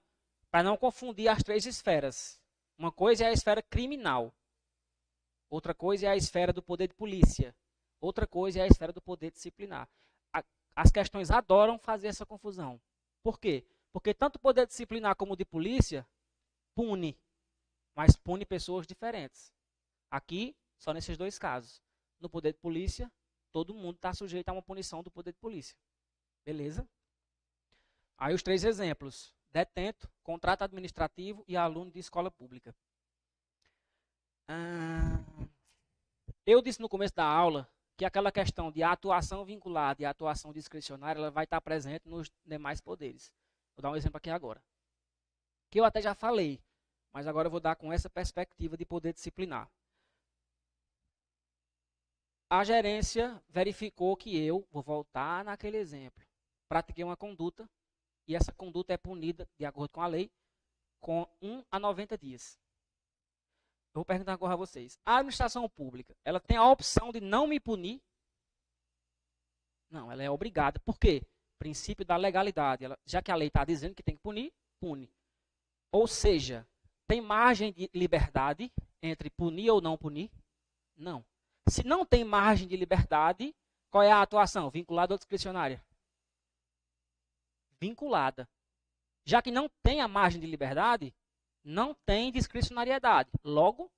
para não confundir as três esferas, uma coisa é a esfera criminal, outra coisa é a esfera do poder de polícia, outra coisa é a esfera do poder disciplinar. As questões adoram fazer essa confusão. Por quê? Porque tanto o poder disciplinar como o de polícia pune, mas pune pessoas diferentes. Aqui, só nesses dois casos. No poder de polícia, todo mundo está sujeito a uma punição do poder de polícia. Beleza? Aí os três exemplos. Detento, contrato administrativo e aluno de escola pública. Eu disse no começo da aula que aquela questão de atuação vinculada e atuação discricionária ela vai estar presente nos demais poderes. Vou dar um exemplo aqui agora. Que eu até já falei, mas agora eu vou dar com essa perspectiva de poder disciplinar. A gerência verificou que eu, vou voltar naquele exemplo, pratiquei uma conduta e essa conduta é punida, de acordo com a lei, com 1 a 90 dias. Eu vou perguntar agora a vocês. A administração pública, ela tem a opção de não me punir? Não, ela é obrigada. Por quê? Princípio da legalidade. Já que a lei está dizendo que tem que punir, pune. Ou seja, tem margem de liberdade entre punir ou não punir? Não. Se não tem margem de liberdade, qual é a atuação? Vinculada ou discricionária? Vinculada. Já que não tem a margem de liberdade, não tem discricionariedade. Logo,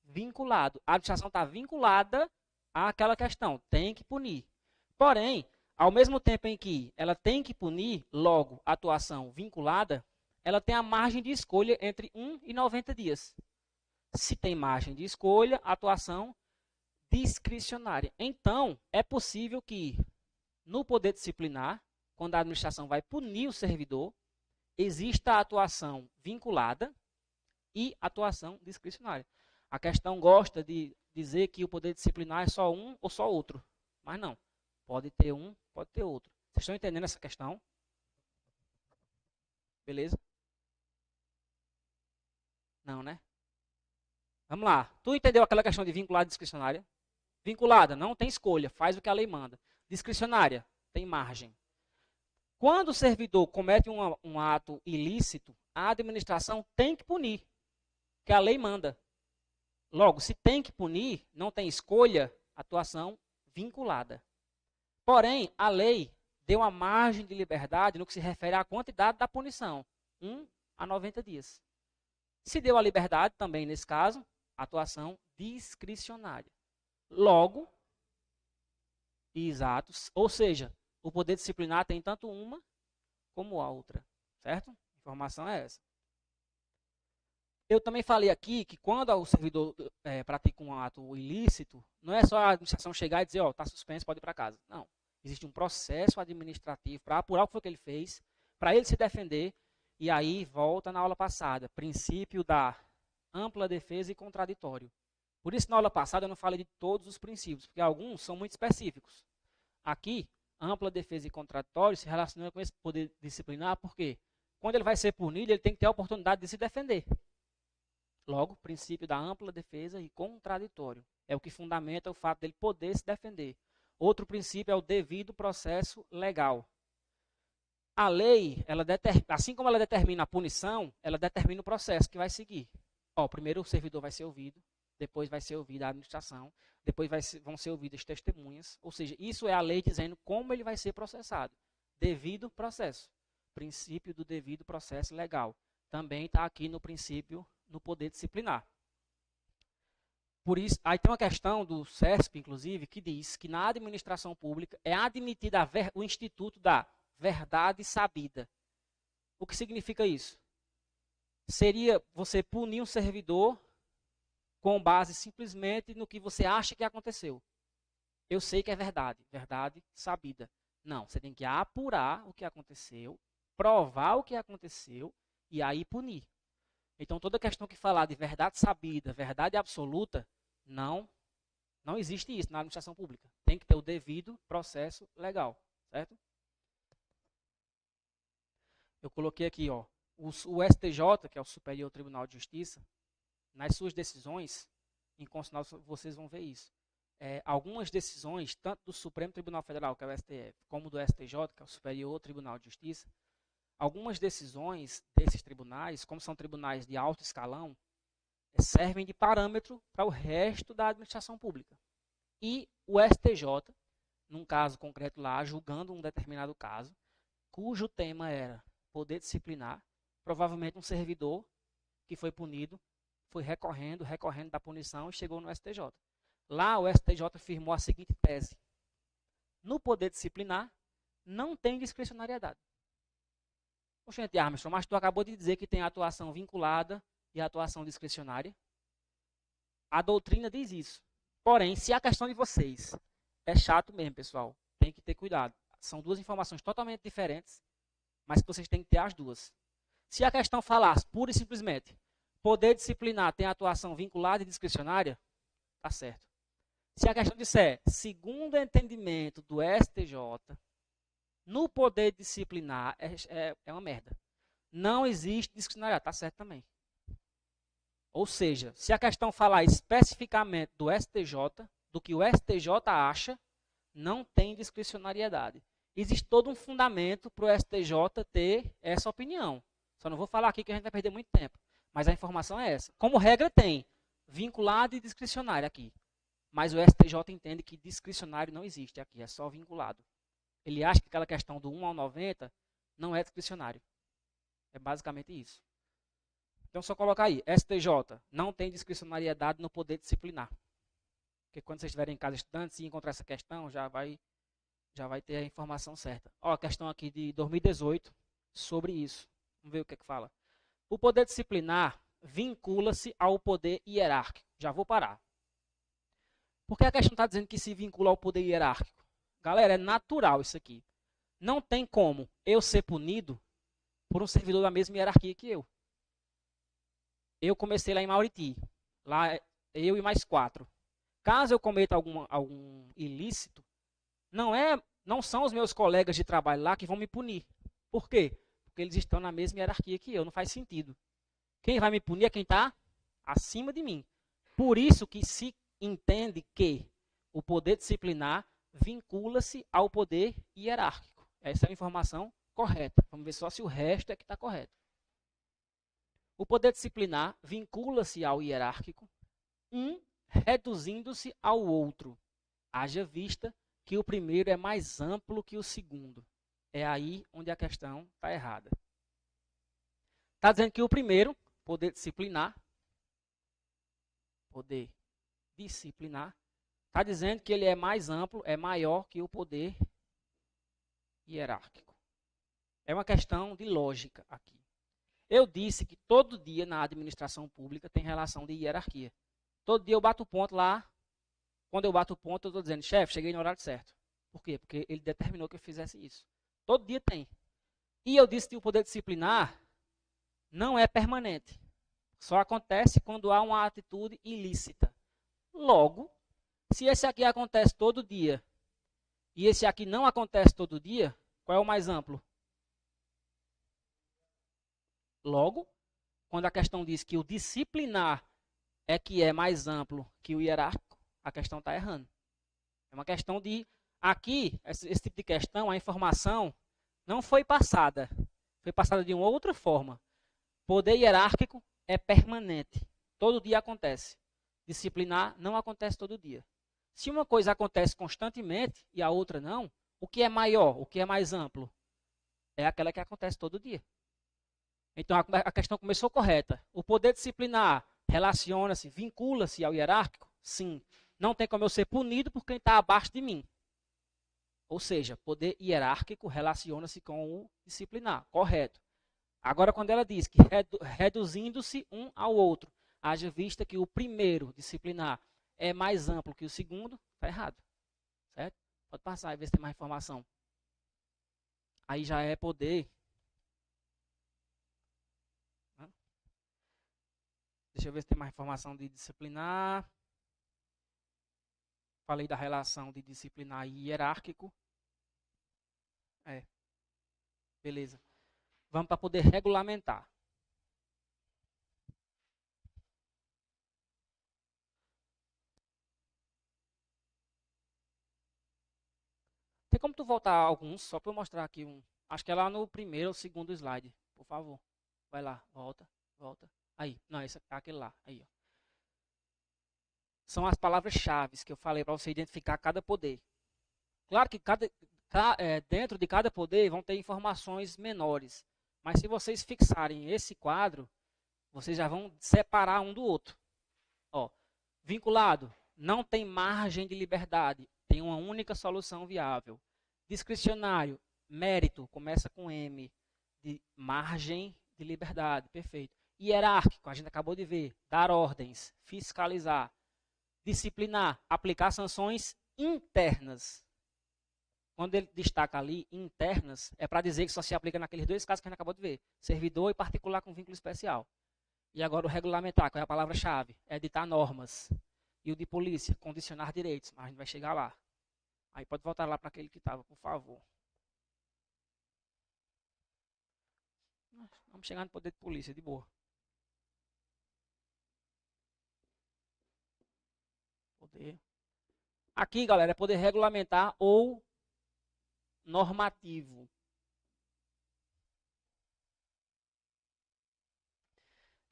vinculado. A administração está vinculada àquela questão. Tem que punir. Porém, ao mesmo tempo em que ela tem que punir, logo, atuação vinculada, ela tem a margem de escolha entre 1 e 90 dias. Se tem margem de escolha, atuação discricionária. Então, é possível que, no poder disciplinar, quando a administração vai punir o servidor, exista a atuação vinculada e atuação discricionária. A questão gosta de dizer que o poder disciplinar é só um ou só outro. Mas não. O Pode ter um, pode ter outro. Vocês estão entendendo essa questão? Beleza? Não, né? Vamos lá. Tu entendeu aquela questão de vinculada e discricionária? Vinculada, não tem escolha, faz o que a lei manda. Discricionária, tem margem. Quando o servidor comete um ato ilícito, a administração tem que punir, que a lei manda. Logo, se tem que punir, não tem escolha, atuação vinculada. Porém, a lei deu uma margem de liberdade no que se refere à quantidade da punição, 1 a 90 dias. Se deu a liberdade, também nesse caso, atuação discricionária. Logo, exatos, ou seja, o poder disciplinar tem tanto uma como a outra, certo? A informação é essa. Eu também falei aqui que quando o servidor pratica um ato ilícito, não é só a administração chegar e dizer, ó, está suspenso, pode ir para casa. Não. Existe um processo administrativo para apurar o que foi que ele fez, para ele se defender, e aí volta na aula passada, princípio da ampla defesa e contraditório. Por isso, na aula passada, eu não falei de todos os princípios, porque alguns são muito específicos. Aqui, ampla defesa e contraditório se relaciona com esse poder disciplinar, porque quando ele vai ser punido, ele tem que ter a oportunidade de se defender. Logo, princípio da ampla defesa e contraditório. É o que fundamenta o fato dele poder se defender. Outro princípio é o devido processo legal. A lei, assim como ela determina a punição, ela determina o processo que vai seguir. Primeiro o servidor vai ser ouvido, depois vai ser ouvida a administração, depois vão ser ouvidas testemunhas. Ou seja, isso é a lei dizendo como ele vai ser processado. Devido processo. Princípio do devido processo legal. Também está aqui no princípio no poder disciplinar. Por isso, aí tem uma questão do CESP, inclusive, que diz que na administração pública é admitida o instituto da verdade sabida. O que significa isso? Seria você punir um servidor com base simplesmente no que você acha que aconteceu. Eu sei que é verdade, verdade sabida. Não, você tem que apurar o que aconteceu, provar o que aconteceu e aí punir. Então, toda questão que falar de verdade sabida, verdade absoluta, não existe isso na administração pública. Tem que ter o devido processo legal, certo? Eu coloquei aqui, o STJ, que é o Superior Tribunal de Justiça, nas suas decisões, em constitucional vocês vão ver isso. Algumas decisões, tanto do Supremo Tribunal Federal, que é o STF, como do STJ, que é o Superior Tribunal de Justiça, algumas decisões desses tribunais, como são tribunais de alto escalão, servem de parâmetro para o resto da administração pública. E o STJ, num caso concreto lá, julgando um determinado caso, cujo tema era poder disciplinar, provavelmente um servidor que foi punido, foi recorrendo da punição e chegou no STJ. Lá o STJ afirmou a seguinte tese: no poder disciplinar não tem discricionariedade. Oxente, Armstrong, mas tu acabou de dizer que tem atuação vinculada e atuação discricionária. A doutrina diz isso. Porém, se a questão de vocês é chato mesmo, pessoal, tem que ter cuidado. São duas informações totalmente diferentes, mas que vocês têm que ter as duas. Se a questão falasse pura e simplesmente poder disciplinar tem atuação vinculada e discricionária, tá certo. Se a questão disser, segundo o entendimento do STJ, no poder disciplinar é uma merda. Não existe discricionariedade, tá certo também. Ou seja, se a questão falar especificamente do STJ, do que o STJ acha, não tem discricionariedade. Existe todo um fundamento para o STJ ter essa opinião. Só não vou falar aqui que a gente vai perder muito tempo. Mas a informação é essa. Como regra tem vinculado e discricionário aqui. Mas o STJ entende que discricionário não existe aqui, é só vinculado. Ele acha que aquela questão do 1 ao 90 não é discricionário. É basicamente isso. Então, só colocar aí, STJ, não tem discricionariedade no poder disciplinar. Porque quando vocês estiverem em casa estudando, se encontrar essa questão, já vai ter a informação certa. Ó, a questão aqui de 2018 sobre isso. Vamos ver o que é que fala. O poder disciplinar vincula-se ao poder hierárquico. Já vou parar. Por que a questão está dizendo que se vincula ao poder hierárquico? Galera, é natural isso aqui. Não tem como eu ser punido por um servidor da mesma hierarquia que eu. Eu comecei lá em Mauriti. Lá eu e mais 4. Caso eu cometa algum ilícito, não é não são os meus colegas de trabalho lá que vão me punir. Por quê? Porque eles estão na mesma hierarquia que eu, não faz sentido. Quem vai me punir é quem está acima de mim. Por isso que se entende que o poder disciplinar vincula-se ao poder hierárquico. Essa é a informação correta. Vamos ver só se o resto é que está correto. O poder disciplinar vincula-se ao hierárquico, um reduzindo-se ao outro. Haja vista que o primeiro é mais amplo que o segundo. É aí onde a questão está errada. Está dizendo que o primeiro, poder disciplinar, está dizendo que ele é mais amplo, é maior que o poder hierárquico. É uma questão de lógica aqui. Eu disse que todo dia na administração pública tem relação de hierarquia. Todo dia eu bato o ponto lá. Quando eu bato o ponto, eu estou dizendo, chefe, cheguei no horário certo. Por quê? Porque ele determinou que eu fizesse isso. Todo dia tem. E eu disse que o poder disciplinar não é permanente. Só acontece quando há uma atitude ilícita. Logo, se esse aqui acontece todo dia e esse aqui não acontece todo dia, qual é o mais amplo? Logo, quando a questão diz que o disciplinar é que é mais amplo que o hierárquico, a questão está errando. É uma questão de... Aqui, esse tipo de questão, a informação não foi passada. Foi passada de uma outra forma. Poder hierárquico é permanente. Todo dia acontece. Disciplinar não acontece todo dia. Se uma coisa acontece constantemente e a outra não, o que é maior, o que é mais amplo? É aquela que acontece todo dia. Então, a questão começou correta. O poder disciplinar relaciona-se, vincula-se ao hierárquico? Sim. Não tem como eu ser punido por quem está abaixo de mim. Ou seja, poder hierárquico relaciona-se com o disciplinar. Correto. Agora, quando ela diz que reduzindo-se um ao outro, haja vista que o primeiro disciplinar é mais amplo que o segundo, está errado. Certo? Pode passar e ver se tem mais informação. Aí já é poder... Deixa eu ver se tem mais informação de disciplinar. Falei da relação de disciplinar e hierárquico. Beleza. Vamos para poder regulamentar. Tem como tu voltar a alguns, só para eu mostrar aqui um. Acho que é lá no primeiro ou segundo slide. Por favor. Vai lá, volta. Aí, não, esse é aquele lá. Aí, ó. São as palavras-chave que eu falei para você identificar cada poder. Claro que dentro de cada poder vão ter informações menores. Mas se vocês fixarem esse quadro, vocês já vão separar um do outro. Ó, vinculado, não tem margem de liberdade. Tem uma única solução viável. Discricionário, mérito, começa com M, de margem de liberdade, perfeito. Hierárquico, a gente acabou de ver, dar ordens, fiscalizar. Disciplinar, aplicar sanções internas. Quando ele destaca ali internas, é para dizer que só se aplica naqueles dois casos que a gente acabou de ver. Servidor e particular com vínculo especial. E agora o regulamentar, qual é a palavra-chave? É editar normas. E o de polícia, condicionar direitos. Mas a gente vai chegar lá. Aí pode voltar lá para aquele que estava, por favor. Vamos chegar no poder de polícia, de boa. Poder. Aqui, galera, é poder regulamentar ou normativo.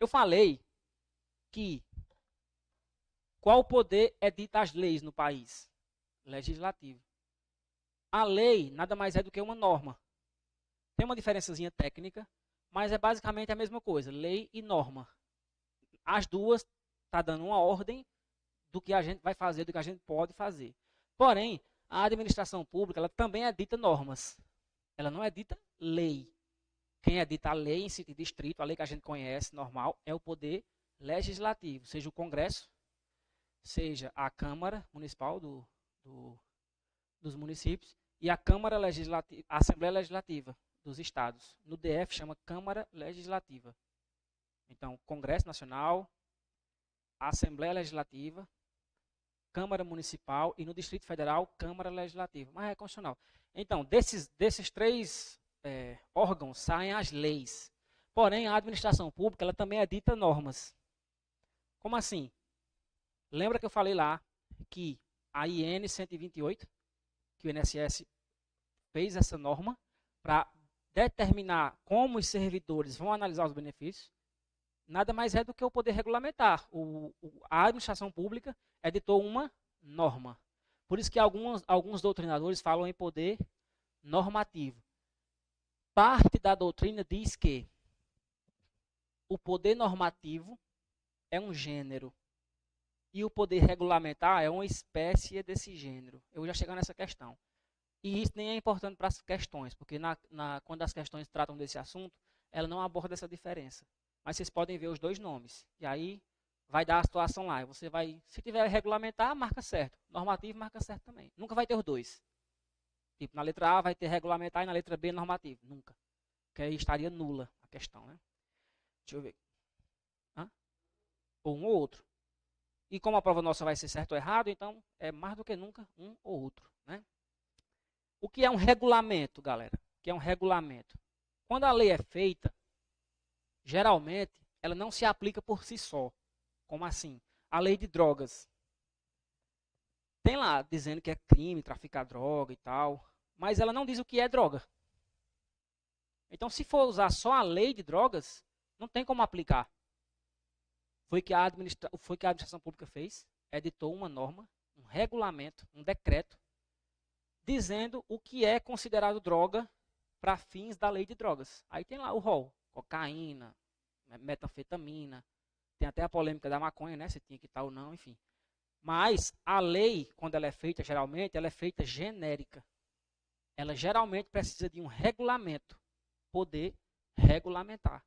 Eu falei que qual poder edita as leis no país? Legislativo. A lei nada mais é do que uma norma. Tem uma diferençazinha técnica, mas é basicamente a mesma coisa, lei e norma. As duas estão dando uma ordem do que a gente vai fazer, do que a gente pode fazer. Porém, a administração pública ela também edita normas. Ela não edita lei. Quem edita a lei em sentido estrito, a lei que a gente conhece, normal, é o poder legislativo, seja o Congresso, seja a Câmara Municipal dos municípios e a Câmara Legislativa, a Assembleia Legislativa dos estados. No DF chama Câmara Legislativa. Então, Congresso Nacional, Assembleia Legislativa Câmara Municipal e no Distrito Federal, Câmara Legislativa, mas é constitucional. Então, desses três órgãos saem as leis. Porém, a administração pública ela também edita normas. Como assim? Lembra que eu falei lá que a IN 128, que o INSS fez essa norma para determinar como os servidores vão analisar os benefícios? Nada mais é do que o poder regulamentar. A administração pública editou uma norma. Por isso que alguns doutrinadores falam em poder normativo. Parte da doutrina diz que o poder normativo é um gênero e o poder regulamentar é uma espécie desse gênero. Eu já chego nessa questão. E isso nem é importante para as questões, porque quando as questões tratam desse assunto, ela não aborda essa diferença. Mas vocês podem ver os dois nomes. E aí vai dar a situação lá. Você vai, se tiver regulamentar, marca certo. Normativo, marca certo também. Nunca vai ter os dois. Tipo, na letra A vai ter regulamentar e na letra B normativo. Nunca. Porque aí estaria nula a questão, né? Deixa eu ver. Ou um ou outro. E como a prova nossa vai ser certo ou errado, então é mais do que nunca um ou outro, né? O que é um regulamento, galera? O que é um regulamento? Quando a lei é feita, geralmente, ela não se aplica por si só. Como assim? A lei de drogas. Tem lá dizendo que é crime traficar droga e tal, mas ela não diz o que é droga. Então, se for usar só a lei de drogas, não tem como aplicar. Foi que a administração pública fez, editou uma norma, um regulamento, um decreto, dizendo o que é considerado droga para fins da lei de drogas. Aí tem lá o rol, cocaína, metanfetamina, tem até a polêmica da maconha, né, se tinha que estar ou não, enfim. Mas a lei, quando ela é feita, geralmente, ela é feita genérica. Ela geralmente precisa de um regulamento, poder regulamentar.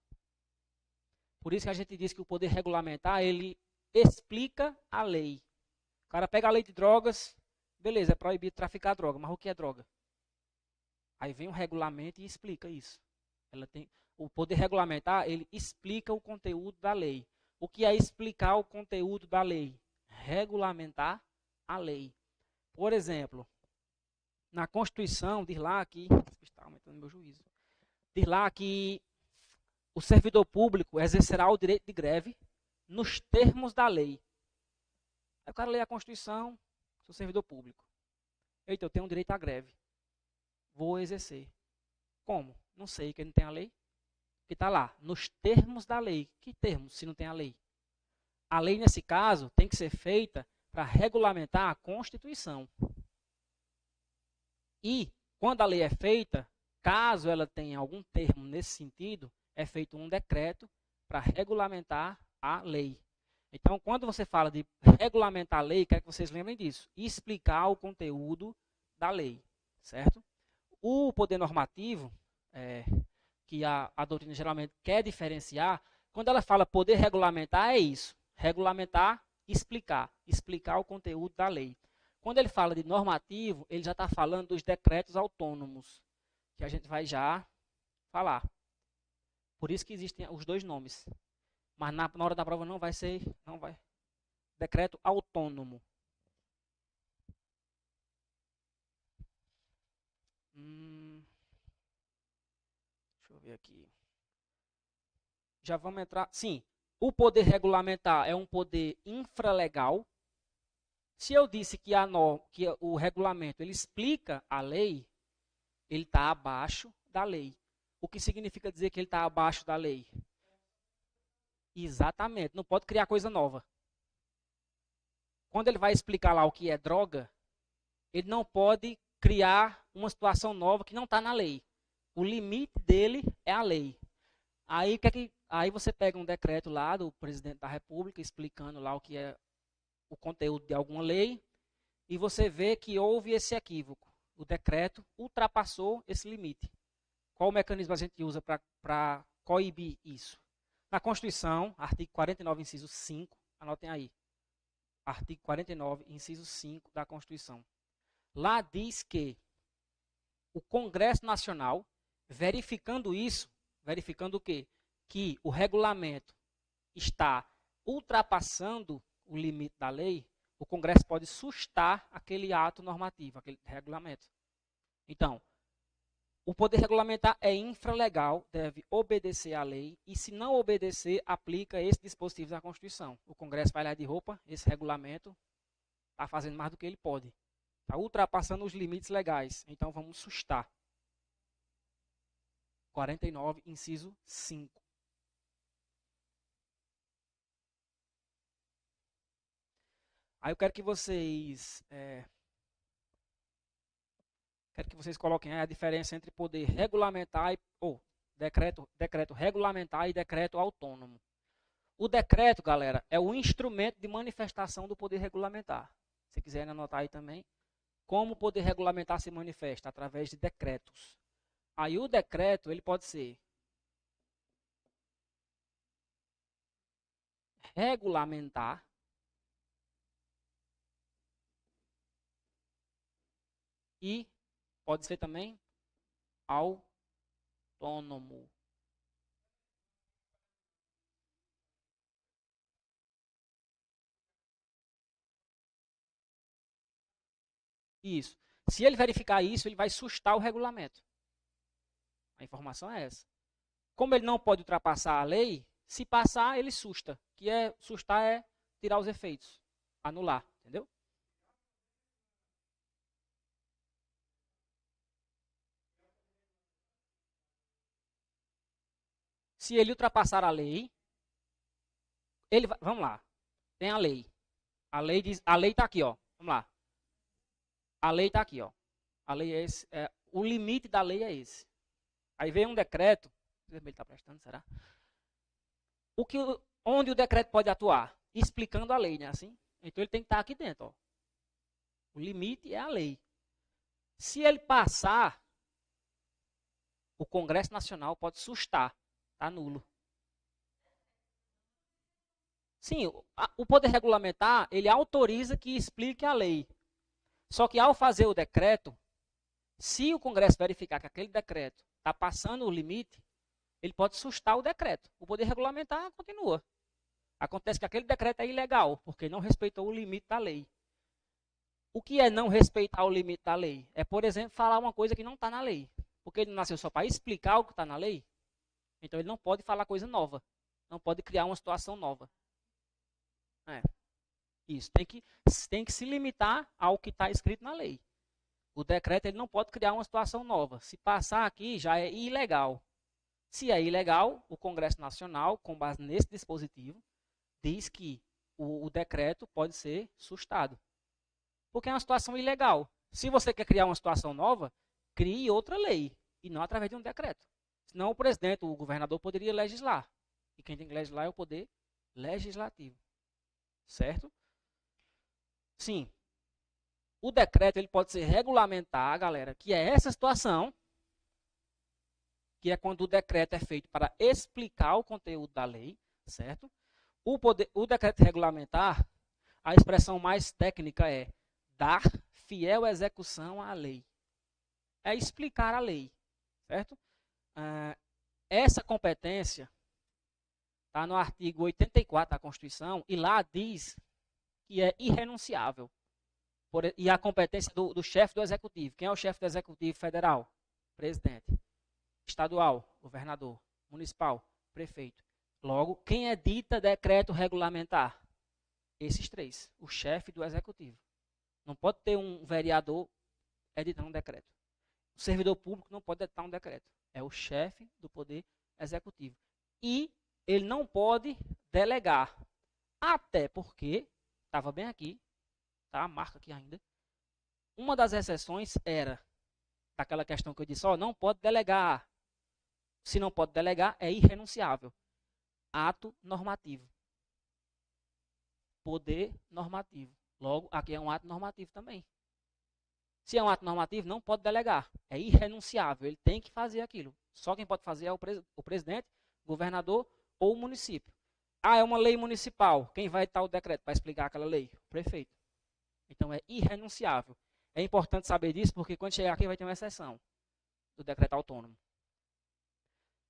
Por isso que a gente diz que o poder regulamentar, ele explica a lei. O cara pega a lei de drogas, beleza, é proibido traficar droga, mas o que é droga? Aí vem o regulamento e explica isso. O poder regulamentar, ele explica o conteúdo da lei. O que é explicar o conteúdo da lei? Regulamentar a lei. Por exemplo, na Constituição, diz lá que... Está aumentando meu juízo. Diz lá que o servidor público exercerá o direito de greve nos termos da lei. Aí o cara lê a Constituição, sou servidor público. Eita, eu tenho um direito à greve. Vou exercer. Como? Não sei, que não tem a lei. Que está lá, nos termos da lei. Que termos, se não tem a lei? A lei, nesse caso, tem que ser feita para regulamentar a Constituição. E, quando a lei é feita, caso ela tenha algum termo nesse sentido, é feito um decreto para regulamentar a lei. Então, quando você fala de regulamentar a lei, quero que vocês lembrem disso. Explicar o conteúdo da lei, certo? O poder normativo, que a doutrina geralmente quer diferenciar, quando ela fala poder regulamentar, é isso. Regulamentar, explicar o conteúdo da lei. Quando ele fala de normativo, ele já está falando dos decretos autônomos, que a gente vai já falar. Por isso que existem os dois nomes. Mas na hora da prova não vai. Decreto autônomo. Deixa eu ver aqui. Já vamos entrar. Sim, o poder regulamentar é um poder infralegal. Se eu disse que o regulamento ele explica a lei, ele está abaixo da lei. O que significa dizer que ele está abaixo da lei? Exatamente, não pode criar coisa nova. Quando ele vai explicar lá o que é droga, ele não pode criar uma situação nova que não está na lei. O limite dele é a lei. Aí você pega um decreto lá do presidente da República explicando lá o que é o conteúdo de alguma lei e você vê que houve esse equívoco. O decreto ultrapassou esse limite. Qual o mecanismo a gente usa para coibir isso? Na Constituição, artigo 49, inciso 5, anotem aí. Artigo 49, inciso 5 da Constituição. Lá diz que o Congresso Nacional, verificando isso, verificando o quê? Que o regulamento está ultrapassando o limite da lei, o Congresso pode sustar aquele ato normativo, aquele regulamento. Então, o poder regulamentar é infralegal, deve obedecer à lei, e se não obedecer, aplica esse dispositivo da Constituição. O Congresso vai lá de roupa, esse regulamento está fazendo mais do que ele pode. Está ultrapassando os limites legais, então vamos sustar. 49, inciso 5. Aí eu quero que vocês coloquem a diferença entre poder regulamentar ou decreto regulamentar e decreto autônomo. O decreto, galera, é o instrumento de manifestação do poder regulamentar. Se quiserem anotar aí também, como o poder regulamentar se manifesta através de decretos. Aí o decreto, ele pode ser regulamentar e pode ser também autônomo. Isso. Se ele verificar isso, ele vai sustar o regulamento. A informação é essa. Como ele não pode ultrapassar a lei, se passar, ele susta. Sustar é tirar os efeitos, anular, entendeu? Se ele ultrapassar a lei, vamos lá. Tem a lei. A lei diz, a lei está aqui, ó. Vamos lá. A lei está aqui, ó. A lei é esse, o limite da lei é esse. Aí vem um decreto. Ele está prestando, será? Onde o decreto pode atuar? Explicando a lei, né? Assim? Então ele tem que estar aqui dentro, ó. O limite é a lei. Se ele passar, o Congresso Nacional pode sustar. Está nulo. Sim, o poder regulamentar, ele autoriza que explique a lei. Só que ao fazer o decreto, se o Congresso verificar que aquele decreto está passando o limite, ele pode sustar o decreto. O poder regulamentar continua. Acontece que aquele decreto é ilegal, porque não respeitou o limite da lei. O que é não respeitar o limite da lei? É, por exemplo, falar uma coisa que não está na lei. Porque ele nasceu só para explicar o que está na lei. Então ele não pode falar coisa nova. Não pode criar uma situação nova. Isso, tem que se limitar ao que está escrito na lei. O decreto ele não pode criar uma situação nova. Se passar aqui, já é ilegal. Se é ilegal, o Congresso Nacional, com base nesse dispositivo, diz que o decreto pode ser sustado. Porque é uma situação ilegal. Se você quer criar uma situação nova, crie outra lei, e não através de um decreto. Senão o presidente, o governador, poderia legislar. E quem tem que legislar é o poder legislativo. Certo? Sim. O decreto ele pode ser regulamentar, galera, que é essa situação, que é quando o decreto é feito para explicar o conteúdo da lei, certo? O decreto regulamentar, a expressão mais técnica é dar fiel execução à lei. É explicar a lei, certo? Essa competência está no artigo 84 da Constituição e lá diz que é irrenunciável. E a competência do chefe do executivo. Quem é o chefe do executivo federal? Presidente. Estadual, governador. Municipal, prefeito. Logo, quem edita decreto regulamentar? Esses três. O chefe do executivo. Não pode ter um vereador editando um decreto. O servidor público não pode editar um decreto. É o chefe do poder executivo. E ele não pode delegar. Até porque, estava bem aqui, tá? Marca aqui ainda. Uma das exceções era daquela questão que eu disse, não pode delegar. Se não pode delegar, é irrenunciável. Ato normativo. Poder normativo. Logo, aqui é um ato normativo também. Se é um ato normativo, não pode delegar. É irrenunciável. Ele tem que fazer aquilo. Só quem pode fazer é o presidente, governador ou o município. É uma lei municipal. Quem vai editar o decreto para explicar aquela lei? O prefeito. Então, é irrenunciável. É importante saber disso, porque quando chegar aqui vai ter uma exceção do decreto autônomo.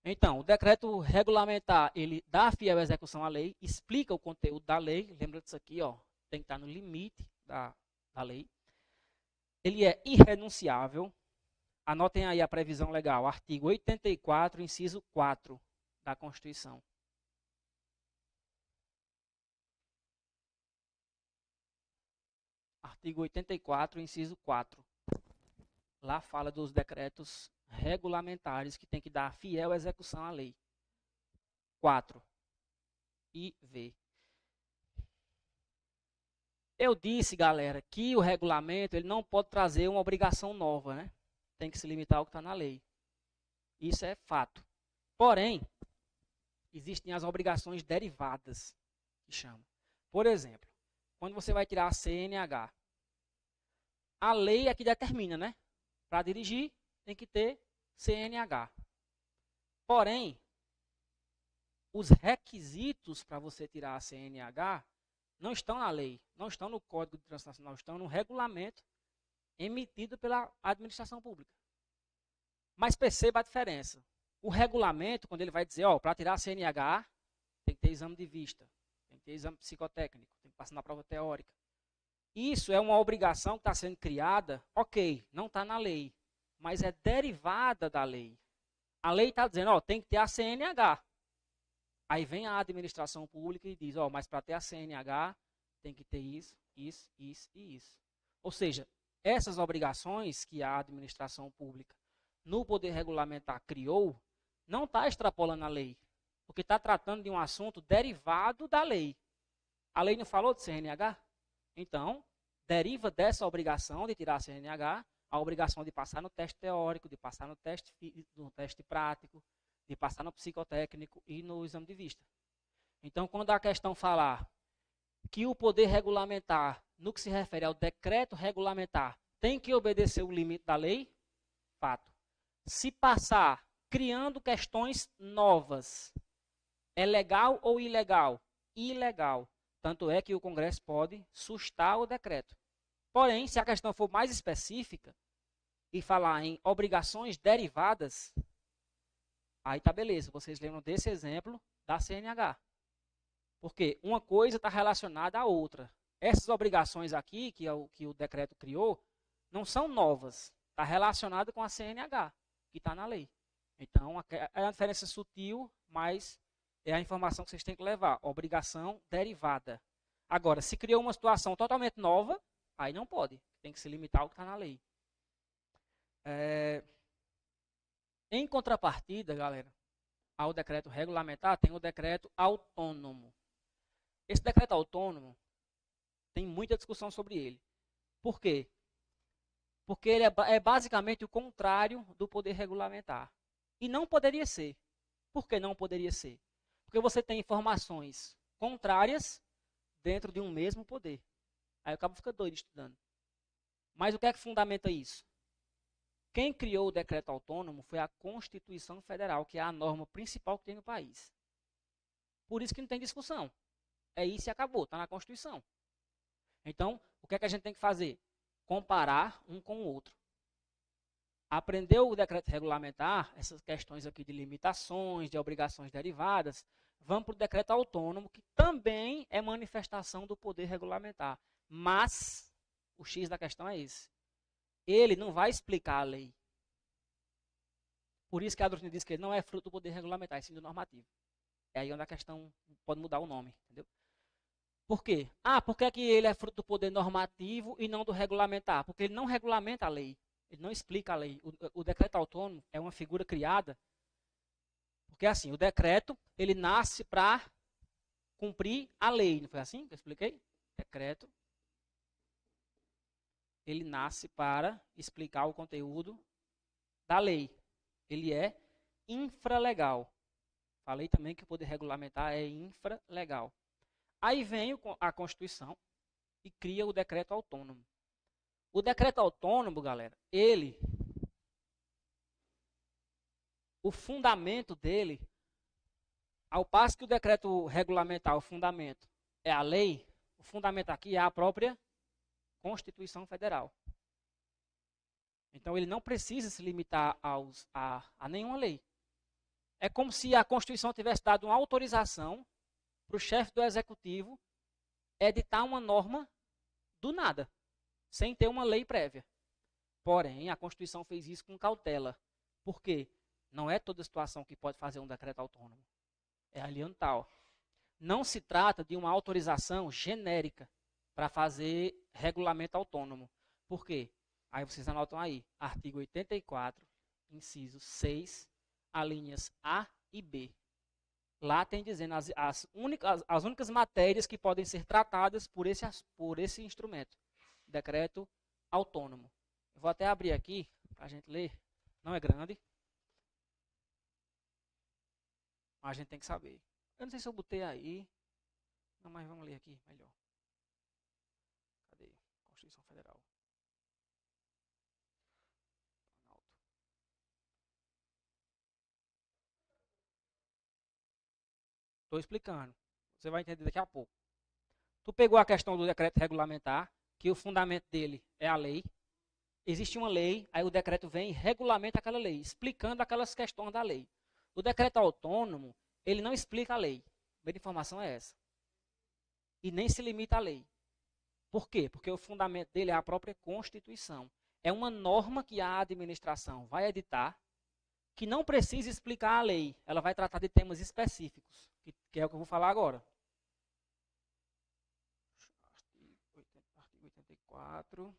Então, o decreto regulamentar, ele dá fiel execução à lei, explica o conteúdo da lei. Lembra disso aqui, ó. tem que estar no limite da lei. Ele é irrenunciável. Anotem aí a previsão legal, artigo 84, inciso 4 da Constituição. Artigo 84, inciso 4. Lá fala dos decretos regulamentares que tem que dar fiel execução à lei. 4. E V. Eu disse, galera, que o regulamento ele não pode trazer uma obrigação nova, né? Tem que se limitar ao que está na lei. Isso é fato. Porém, existem as obrigações derivadas, que chamam. Por exemplo, quando você vai tirar a CNH, a lei é que determina, né? Para dirigir, tem que ter CNH. Porém, os requisitos para você tirar a CNH não estão na lei, não estão no Código de Trânsito Nacional, estão no regulamento emitido pela administração pública. Mas perceba a diferença. O regulamento, quando ele vai dizer, ó, para tirar a CNH, tem que ter exame de vista, tem que ter exame psicotécnico, tem que passar na prova teórica. Isso é uma obrigação que está sendo criada, ok, não está na lei, mas é derivada da lei. A lei está dizendo, ó, tem que ter a CNH. Aí vem a administração pública e diz, ó, mas para ter a CNH tem que ter isso, isso, isso e isso. Ou seja, essas obrigações que a administração pública no poder regulamentar criou, não está extrapolando a lei, porque está tratando de um assunto derivado da lei. A lei não falou de CNH? Então, deriva dessa obrigação de tirar a CNH, a obrigação de passar no teste teórico, de passar no teste prático, de passar no psicotécnico e no exame de vista. Então, quando a questão falar que o poder regulamentar, no que se refere ao decreto regulamentar, tem que obedecer o limite da lei, fato. Se passar criando questões novas, é legal ou ilegal? Ilegal. Tanto é que o Congresso pode sustar o decreto. Porém, se a questão for mais específica e falar em obrigações derivadas, aí tá beleza, vocês lembram desse exemplo da CNH. Porque uma coisa está relacionada à outra. Essas obrigações aqui, que o decreto criou, não são novas. Está relacionado com a CNH, que está na lei. Então, é uma diferença sutil, mas é a informação que vocês têm que levar. Obrigação derivada. Agora, se criou uma situação totalmente nova, aí não pode. Tem que se limitar ao que está na lei. Em contrapartida, galera, ao decreto regulamentar, tem o decreto autônomo. Esse decreto autônomo, tem muita discussão sobre ele. Por quê? Porque ele é basicamente o contrário do poder regulamentar. E não poderia ser. Por que não poderia ser? Porque você tem informações contrárias dentro de um mesmo poder. Aí o cabo fica doido estudando. Mas o que é que fundamenta isso? Quem criou o decreto autônomo foi a Constituição Federal, que é a norma principal que tem no país. Por isso que não tem discussão. É isso e acabou, está na Constituição. Então, o que é que a gente tem que fazer? Comparar um com o outro. Aprendeu o decreto regulamentar, essas questões aqui de limitações, de obrigações derivadas, vamos para o decreto autônomo, que também é manifestação do poder regulamentar. Mas, o X da questão é esse. Ele não vai explicar a lei. Por isso que a doutrina diz que ele não é fruto do poder regulamentar, é sim do normativo. É aí onde a questão pode mudar o nome, entendeu? Por quê? Por que ele é fruto do poder normativo e não do regulamentar? Porque ele não regulamenta a lei. Ele não explica a lei. O decreto autônomo é uma figura criada. Porque assim, o decreto, ele nasce para cumprir a lei. Não foi assim que eu expliquei? Decreto. Ele nasce para explicar o conteúdo da lei. Ele é infralegal. Falei também que o poder regulamentar é infralegal. Aí vem a Constituição e cria o decreto autônomo. O decreto autônomo, galera, o fundamento dele, ao passo que o decreto regulamentar, o fundamento é a lei, o fundamento aqui é a própria Constituição Federal. Então, ele não precisa se limitar a nenhuma lei. É como se a Constituição tivesse dado uma autorização para o chefe do Executivo editar uma norma do nada, sem ter uma lei prévia. Porém, a Constituição fez isso com cautela. Por quê? Não é toda situação que pode fazer um decreto autônomo. É aliando tal. Não se trata de uma autorização genérica para fazer regulamento autônomo. Por quê? Aí vocês anotam aí, artigo 84, inciso 6, alíneas A e B. Lá tem dizendo as únicas matérias que podem ser tratadas por esse instrumento, decreto autônomo. Eu vou até abrir aqui para a gente ler. Não é grande, mas a gente tem que saber. Eu não sei se eu botei aí. Não, mas vamos ler aqui melhor. Cadê? Constituição Federal. Estou explicando. Você vai entender daqui a pouco. Tu pegou a questão do decreto regulamentar, que o fundamento dele é a lei. Existe uma lei, aí o decreto vem e regulamenta aquela lei, explicando aquelas questões da lei. O decreto autônomo, ele não explica a lei. A primeira informação é essa. E nem se limita à lei. Por quê? Porque o fundamento dele é a própria Constituição. É uma norma que a administração vai editar, que não precisa explicar a lei. Ela vai tratar de temas específicos, que é o que eu vou falar agora. Artigo 84.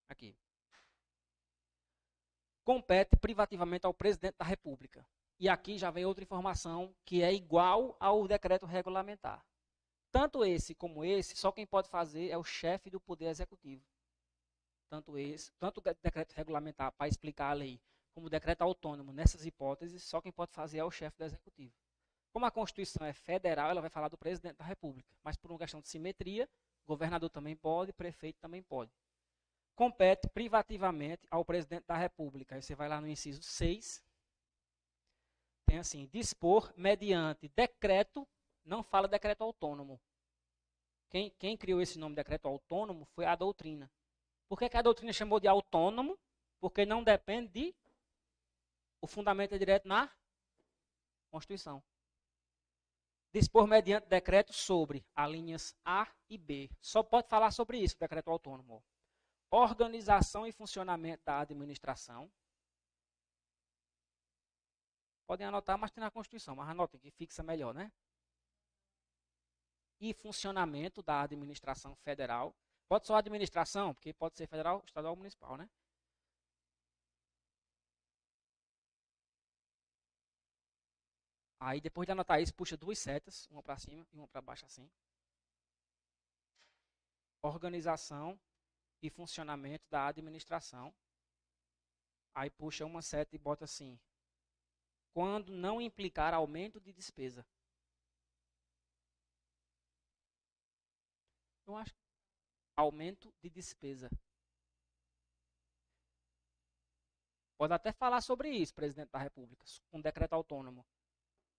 Aqui. Compete privativamente ao presidente da República. E aqui já vem outra informação que é igual ao decreto regulamentar. Tanto esse como esse, só quem pode fazer é o chefe do Poder Executivo. Tanto o decreto regulamentar para explicar a lei, como o decreto autônomo, nessas hipóteses, só quem pode fazer é o chefe do Executivo. Como a Constituição é federal, ela vai falar do presidente da República. Mas por uma questão de simetria, governador também pode, prefeito também pode. Compete privativamente ao presidente da República. Aí você vai lá no inciso 6. Tem assim, dispor mediante decreto, não fala decreto autônomo. Quem criou esse nome decreto autônomo foi a doutrina. Por que a doutrina chamou de autônomo? Porque não depende de... O fundamento é direto na Constituição. Dispor mediante decreto sobre as linhas A e B. Só pode falar sobre isso, decreto autônomo. Organização e funcionamento da administração. Podem anotar, mas tem na Constituição. Mas anotem que fixa melhor, né? E funcionamento da administração federal. Pode só administração, porque pode ser federal, estadual ou municipal, né? Aí depois de anotar isso, puxa duas setas, uma para cima e uma para baixo assim. Organização e funcionamento da administração. Aí puxa uma seta e bota assim: quando não implicar aumento de despesa. Eu acho aumento de despesa. Pode até falar sobre isso, presidente da República, com decreto autônomo.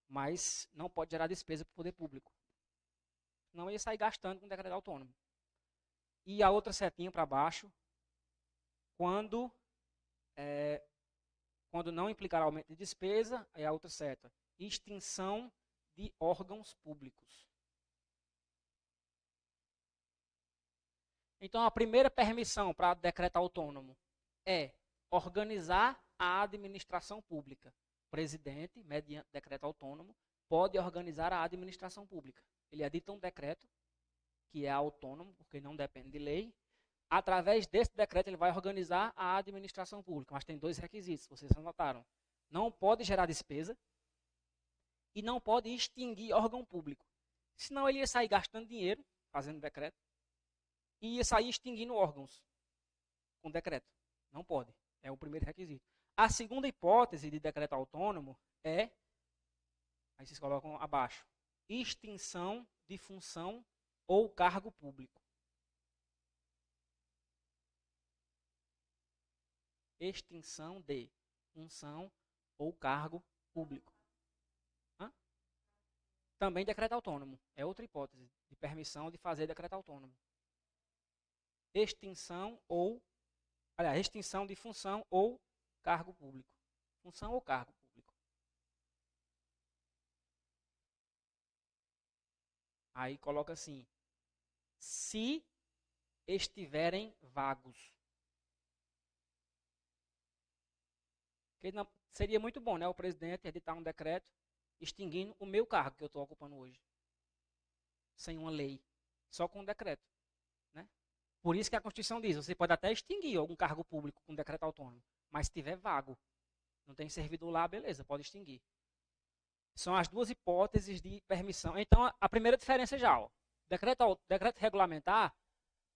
Mas não pode gerar despesa para o poder público. Não ia sair gastando com decreto autônomo. E a outra setinha para baixo, quando não implicar aumento de despesa, é a outra seta. Extinção de órgãos públicos. Então, a primeira permissão para decreto autônomo é organizar a administração pública. O presidente, mediante decreto autônomo, pode organizar a administração pública. Ele edita um decreto, que é autônomo, porque não depende de lei. Através desse decreto, ele vai organizar a administração pública. Mas tem dois requisitos, vocês anotaram. Não pode gerar despesa e não pode extinguir órgão público. Senão ele ia sair gastando dinheiro, fazendo decreto, e ia sair extinguindo órgãos com decreto. Não pode. É o primeiro requisito. A segunda hipótese de decreto autônomo é, aí vocês colocam abaixo, extinção de função ou cargo público. Extinção de função ou cargo público. Também decreto autônomo. É outra hipótese de permissão de fazer decreto autônomo. Extinção de função ou cargo público. Função ou cargo público. Aí coloca assim, se estiverem vagos. Porque não, seria muito bom, né, o presidente editar um decreto extinguindo o meu cargo que eu estou ocupando hoje. Sem uma lei. Só com um decreto. Né? Por isso que a Constituição diz, você pode até extinguir algum cargo público com decreto autônomo, mas se tiver vago, não tem servidor lá, beleza, pode extinguir. São as duas hipóteses de permissão. Então, a primeira diferença já, ó, decreto regulamentar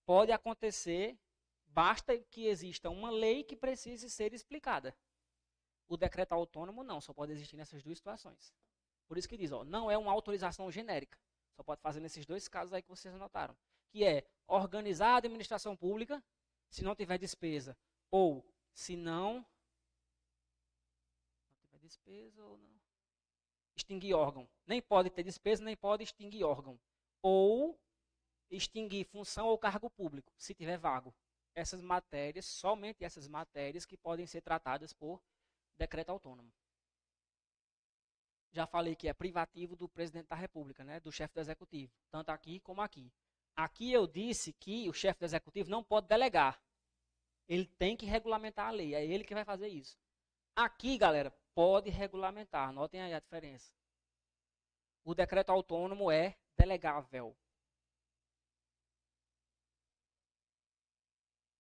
pode acontecer, basta que exista uma lei que precise ser explicada. O decreto autônomo não, só pode existir nessas duas situações. Por isso que diz, ó, não é uma autorização genérica. Só pode fazer nesses dois casos aí que vocês anotaram. Que é organizar a administração pública, se não tiver despesa, ou se não tiver despesa ou não. Extinguir órgão. Nem pode ter despesa, nem pode extinguir órgão. Ou extinguir função ou cargo público, se tiver vago. Essas matérias, somente essas matérias que podem ser tratadas por decreto autônomo. Já falei que é privativo do presidente da República, né, do chefe do executivo, tanto aqui como aqui. Aqui eu disse que o chefe do executivo não pode delegar. Ele tem que regulamentar a lei, é ele que vai fazer isso. Aqui, galera, pode regulamentar, notem aí a diferença. O decreto autônomo é delegável.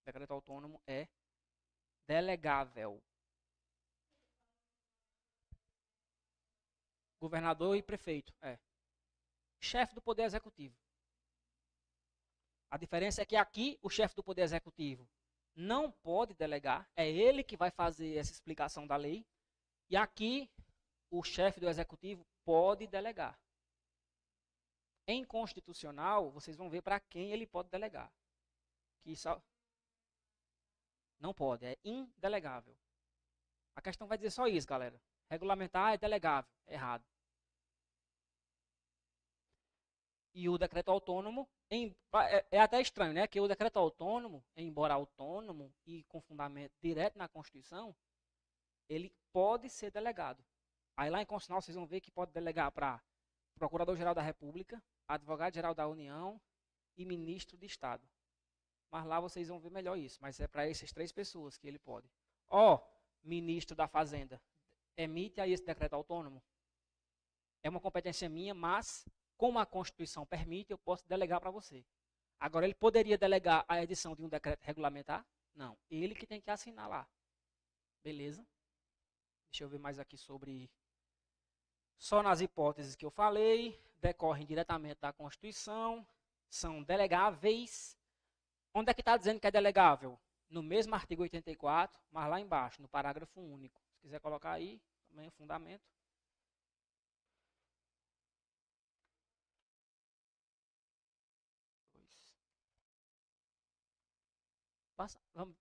O decreto autônomo é delegável. Governador e prefeito, chefe do Poder Executivo. A diferença é que aqui o chefe do Poder Executivo não pode delegar, é ele que vai fazer essa explicação da lei, e aqui o chefe do Executivo pode delegar. Em constitucional, vocês vão ver para quem ele pode delegar. Que só... Não pode, é indelegável. A questão vai dizer só isso, galera. Regulamentar é delegável, errado. E o decreto autônomo, é até estranho, né? Que o decreto autônomo, embora autônomo e com fundamento direto na Constituição, ele pode ser delegado. Aí lá em Constitucional vocês vão ver que pode delegar para Procurador-Geral da República, Advogado-Geral da União e Ministro de Estado. Mas lá vocês vão ver melhor isso. Mas é para essas três pessoas que ele pode. Ministro da Fazenda, emite aí esse decreto autônomo. É uma competência minha, mas como a Constituição permite, eu posso delegar para você. Agora, ele poderia delegar a edição de um decreto regulamentar? Não. Ele que tem que assinar lá. Beleza? Deixa eu ver mais aqui sobre... Só nas hipóteses que eu falei, decorrem diretamente da Constituição, são delegáveis. Onde é que está dizendo que é delegável? No mesmo artigo 84, mas lá embaixo, no parágrafo único. Se quiser colocar aí, também é fundamento.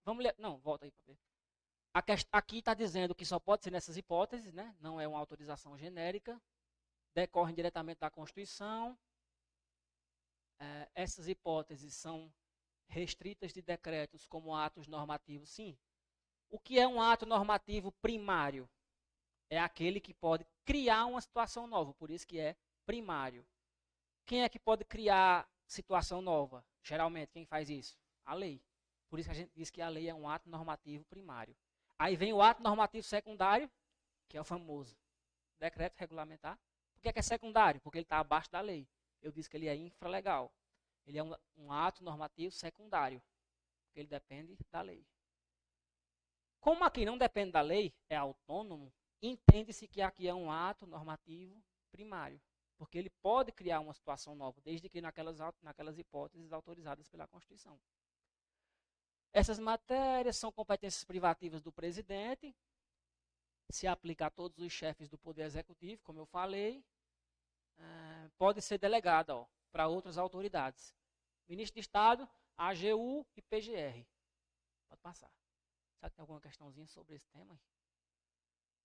Vamos ler. Não, volta aí para ver. Aqui está dizendo que só pode ser nessas hipóteses, né? Não é uma autorização genérica. Decorrem diretamente da Constituição. Essas hipóteses são restritas de decretos como atos normativos, sim. O que é um ato normativo primário? É aquele que pode criar uma situação nova, por isso que é primário. Quem é que pode criar situação nova? Geralmente, quem faz isso? A lei. Por isso que a gente diz que a lei é um ato normativo primário. Aí vem o ato normativo secundário, que é o famoso decreto regulamentar. Por que é secundário? Porque ele está abaixo da lei. Eu disse que ele é infralegal. Ele é um ato normativo secundário, porque ele depende da lei. Como aqui não depende da lei, é autônomo, entende-se que aqui é um ato normativo primário, porque ele pode criar uma situação nova, desde que naquelas hipóteses autorizadas pela Constituição. Essas matérias são competências privativas do presidente, se aplica a todos os chefes do Poder Executivo, como eu falei, pode ser delegada para outras autoridades. Ministro de Estado, AGU e PGR. Pode passar. Será que tem alguma questãozinha sobre esse tema?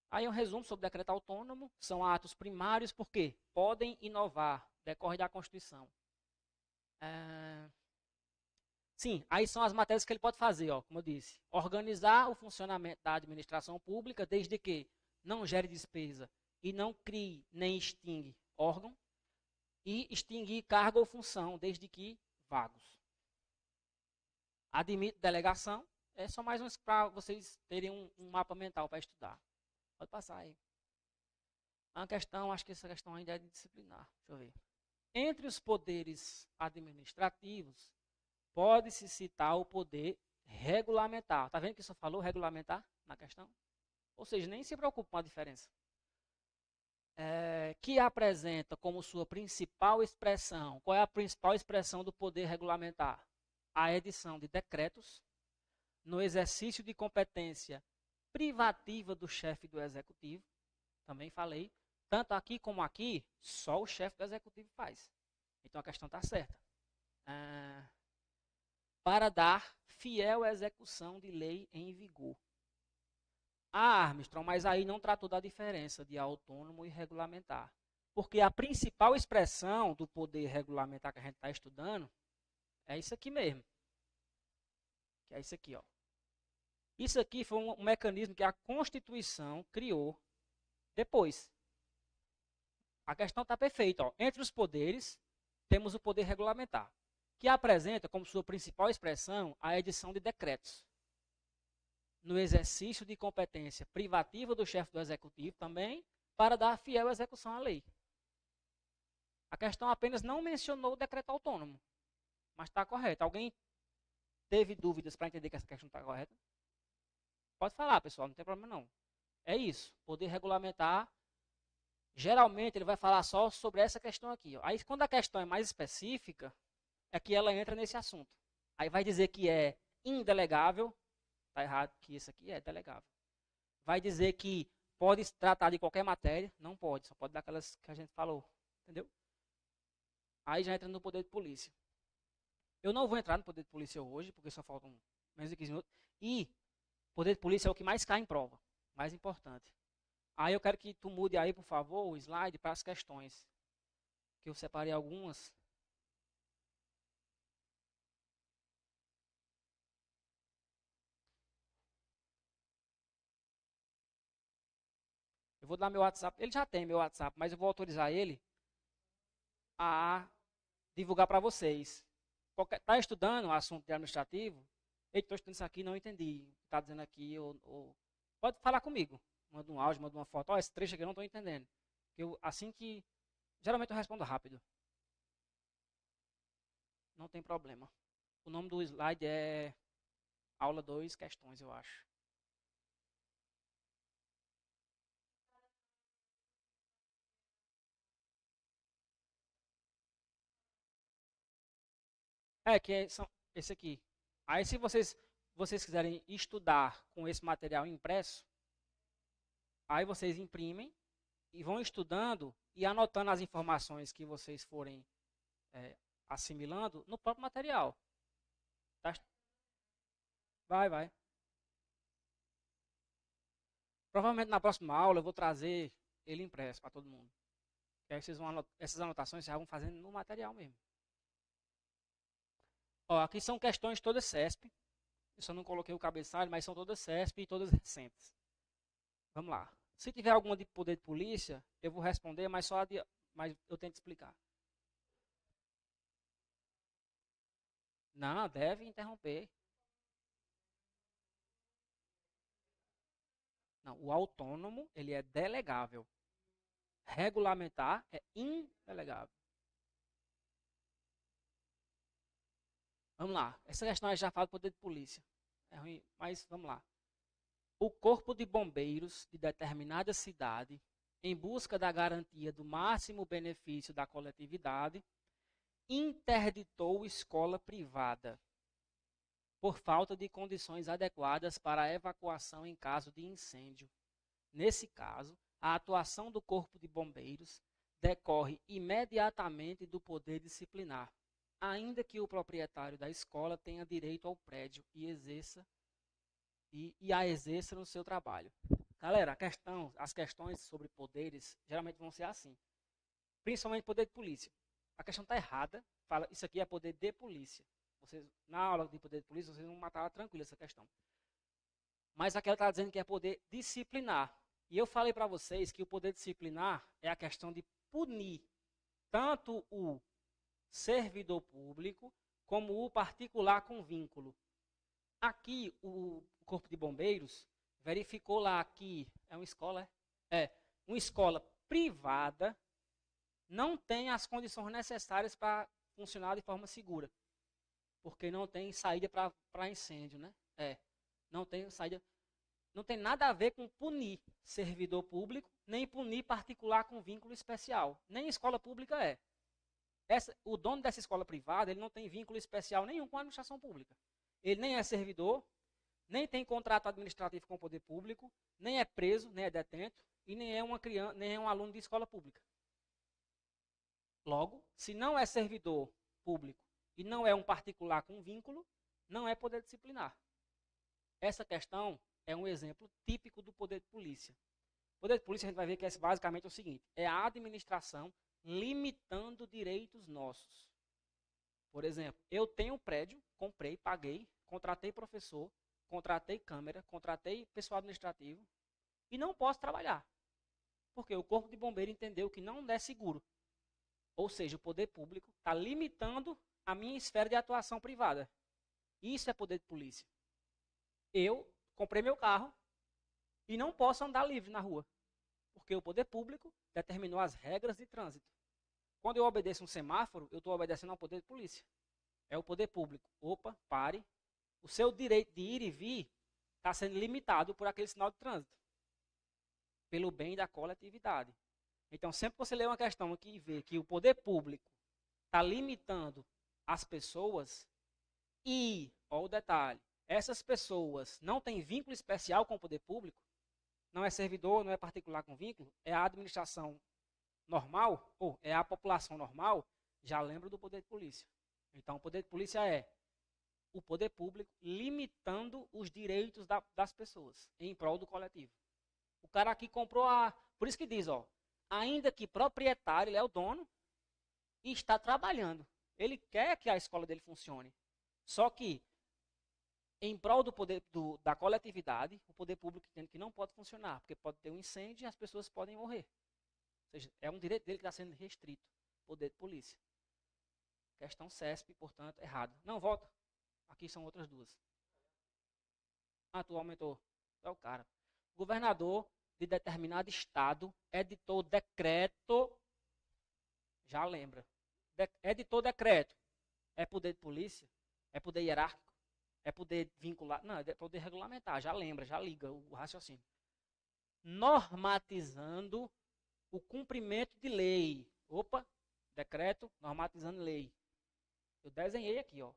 Aí um resumo sobre o decreto autônomo. São atos primários porque podem inovar, decorre da Constituição. Sim, aí são as matérias que ele pode fazer, ó, como eu disse. Organizar o funcionamento da administração pública, desde que não gere despesa e não crie nem extingue órgão, e extinguir cargo ou função, desde que vagos. Admite delegação, é só mais uns para vocês terem um mapa mental para estudar. Pode passar aí. A questão, acho que essa questão ainda é de disciplinar. Deixa eu ver. Entre os poderes administrativos, pode-se citar o poder regulamentar. Tá vendo que só falou regulamentar na questão? Ou seja, nem se preocupa com a diferença. Que apresenta como sua principal expressão, qual é a principal expressão do poder regulamentar? A edição de decretos no exercício de competência privativa do chefe do executivo, também falei, tanto aqui como aqui, só o chefe do executivo faz. Então a questão está certa. Para dar fiel execução de lei em vigor. Armstrong, mas aí não tratou da diferença de autônomo e regulamentar. Porque a principal expressão do poder regulamentar que a gente está estudando é isso aqui mesmo. Que é isso aqui, ó. Isso aqui foi um mecanismo que a Constituição criou depois. A questão está perfeita, ó. Entre os poderes, temos o poder regulamentar, que apresenta como sua principal expressão a edição de decretos. No exercício de competência privativa do chefe do executivo também, para dar fiel execução à lei. A questão apenas não mencionou o decreto autônomo, mas está correto. Alguém teve dúvidas para entender que essa questão está correta? Pode falar, pessoal, não tem problema não. É isso, poder regulamentar, geralmente ele vai falar só sobre essa questão aqui. Ó. Aí quando a questão é mais específica, é que ela entra nesse assunto. Aí vai dizer que é indelegável, está errado, que isso aqui é delegável. Vai dizer que pode tratar de qualquer matéria, não pode, só pode dar aquelas que a gente falou, entendeu? Aí já entra no poder de polícia. Eu não vou entrar no poder de polícia hoje, porque só faltam menos de 15 minutos. E poder de polícia é o que mais cai em prova, mais importante. Aí eu quero que tu mude aí, por favor, o slide para as questões. Que eu separei algumas. Eu vou dar meu WhatsApp. Ele já tem meu WhatsApp, mas eu vou autorizar ele a divulgar para vocês. Está estudando o assunto de administrativo? Estou estudando isso aqui, não entendi. Está dizendo aqui, pode falar comigo. Manda um áudio, manda uma foto. Ó, esse trecho aqui eu não estou entendendo. Assim que... Geralmente eu respondo rápido. Não tem problema. O nome do slide é aula 2, questões, eu acho. São esse aqui. Aí se vocês quiserem estudar com esse material impresso, aí vocês imprimem e vão estudando e anotando as informações que vocês forem assimilando no próprio material. Tá? Vai. Provavelmente na próxima aula eu vou trazer ele impresso para todo mundo. E aí essas anotações vocês vão fazendo no material mesmo. Ó, aqui são questões todas CESP. Eu só não coloquei o cabeçalho, mas são todas CESP e todas recentes. Vamos lá. Se tiver alguma de poder de polícia, eu vou responder, mas mas eu tento explicar. Não, deve interromper. Não, o autônomo, ele é delegável. Regulamentar é indelegável. Vamos lá. Essa questão já fala do poder de polícia. É ruim, mas vamos lá. O corpo de bombeiros de determinada cidade, em busca da garantia do máximo benefício da coletividade, interditou escola privada por falta de condições adequadas para a evacuação em caso de incêndio. Nesse caso, a atuação do Corpo de Bombeiros decorre imediatamente do poder disciplinar, ainda que o proprietário da escola tenha direito ao prédio e a exerça no seu trabalho. Galera, as questões sobre poderes geralmente vão ser assim, principalmente poder de polícia. A questão está errada, fala isso aqui é poder de polícia. Na aula de poder de polícia, vocês vão matar tranquilo essa questão. Mas aqui ela está dizendo que é poder disciplinar. E eu falei para vocês que o poder disciplinar é a questão de punir tanto o servidor público como o particular com vínculo. Aqui, o Corpo de Bombeiros verificou lá que é uma escola, uma escola privada não tem as condições necessárias para funcionar de forma segura, porque não tem saída para incêndio, né? Não tem saída, não tem nada a ver com punir servidor público, nem punir particular com vínculo especial. Nem escola pública é. O dono dessa escola privada, ele não tem vínculo especial nenhum com a administração pública. Ele nem é servidor, nem tem contrato administrativo com o poder público, nem é preso, nem é detento, e nem é uma criança, nem é um aluno de escola pública. Logo, se não é servidor público e não é um particular com vínculo, não é poder disciplinar. Essa questão é um exemplo típico do poder de polícia. O poder de polícia a gente vai ver que é basicamente o seguinte: é a administração limitando direitos nossos. Por exemplo, eu tenho um prédio, comprei, paguei, contratei professor, contratei câmera, contratei pessoal administrativo e não posso trabalhar. Porque o Corpo de Bombeiro entendeu que não é seguro. Ou seja, o poder público está limitando a minha esfera de atuação privada. Isso é poder de polícia. Eu comprei meu carro e não posso andar livre na rua, porque o poder público determinou as regras de trânsito. Quando eu obedeço um semáforo, eu estou obedecendo ao poder de polícia. É o poder público. Opa, pare. O seu direito de ir e vir está sendo limitado por aquele sinal de trânsito, pelo bem da coletividade. Então, sempre que você lê uma questão aqui e vê que o poder público está limitando as pessoas e, ó o detalhe, essas pessoas não têm vínculo especial com o poder público, não é servidor, não é particular com vínculo, é a administração normal, ou é a população normal, já lembra do poder de polícia. Então, o poder de polícia é o poder público limitando os direitos das pessoas em prol do coletivo. O cara aqui comprou Por isso que diz, ó, ainda que proprietário, ele é o dono e está trabalhando. Ele quer que a escola dele funcione. Só que, em prol do poder da coletividade, o poder público entende que não pode funcionar, porque pode ter um incêndio e as pessoas podem morrer. Ou seja, é um direito dele que está sendo restrito. Poder de polícia. Questão CESP, portanto, errado. Não, volta. Aqui são outras duas. Tu aumentou. É o cara. O governador de determinado estado editou decreto. Já lembra. Editou decreto. É poder de polícia? É poder hierárquico? É poder vincular? Não, é poder regulamentar. Já lembra, já liga o raciocínio. Normatizando o cumprimento de lei. Opa, decreto normatizando lei. Eu desenhei aqui, ó.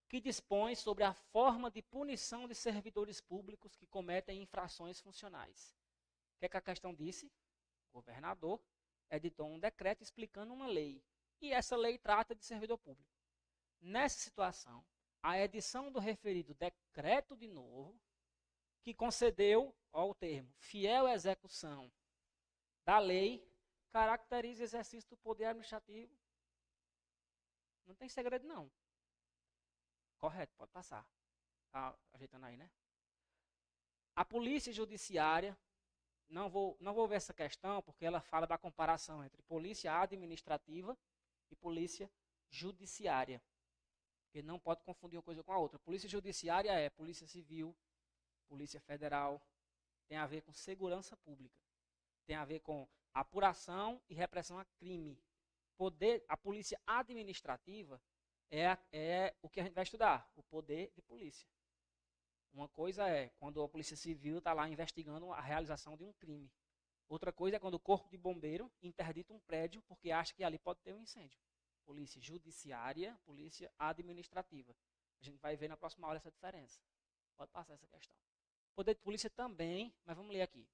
Que dispõe sobre a forma de punição de servidores públicos que cometem infrações funcionais. O que é que a questão disse? O governador editou um decreto explicando uma lei. E essa lei trata de servidor público. Nessa situação, a edição do referido decreto de novo, que concedeu, ó o termo, fiel execução da lei, caracteriza o exercício do poder administrativo. Não tem segredo, não. Correto, pode passar. Tá ajeitando aí, né? A polícia judiciária, não vou ver essa questão, porque ela fala da comparação entre polícia administrativa e polícia judiciária. Porque não pode confundir uma coisa com a outra. Polícia judiciária é polícia civil, polícia federal, tem a ver com segurança pública. Tem a ver com apuração e repressão a crime. A polícia administrativa é o que a gente vai estudar, o poder de polícia. Uma coisa é quando a polícia civil está lá investigando a realização de um crime. Outra coisa é quando o corpo de bombeiro interdita um prédio porque acha que ali pode ter um incêndio. Polícia judiciária, polícia administrativa. A gente vai ver na próxima aula essa diferença. Pode passar essa questão. Poder de polícia também, mas vamos ler aqui.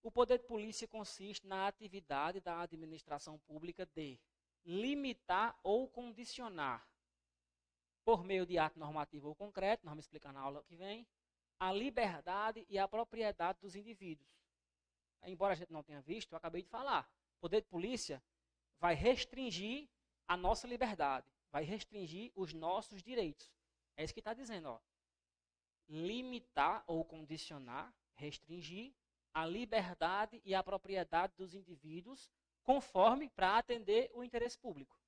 O poder de polícia consiste na atividade da administração pública de limitar ou condicionar, por meio de ato normativo ou concreto, nós vamos explicar na aula que vem, a liberdade e a propriedade dos indivíduos. Embora a gente não tenha visto, eu acabei de falar, o poder de polícia vai restringir a nossa liberdade, vai restringir os nossos direitos. É isso que está dizendo, ó. Limitar ou condicionar, restringir a liberdade e a propriedade dos indivíduos conforme para atender o interesse público.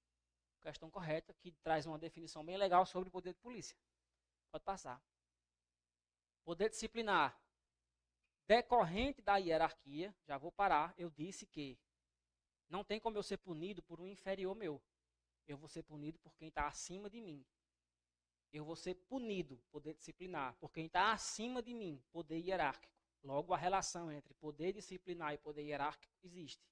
Questão correta, que traz uma definição bem legal sobre o poder de polícia. Pode passar. Poder disciplinar. Decorrente da hierarquia, já vou parar, eu disse que não tem como eu ser punido por um inferior meu. Eu vou ser punido por quem está acima de mim. Eu vou ser punido, poder disciplinar, por quem está acima de mim, poder hierárquico. Logo, a relação entre poder disciplinar e poder hierárquico existe.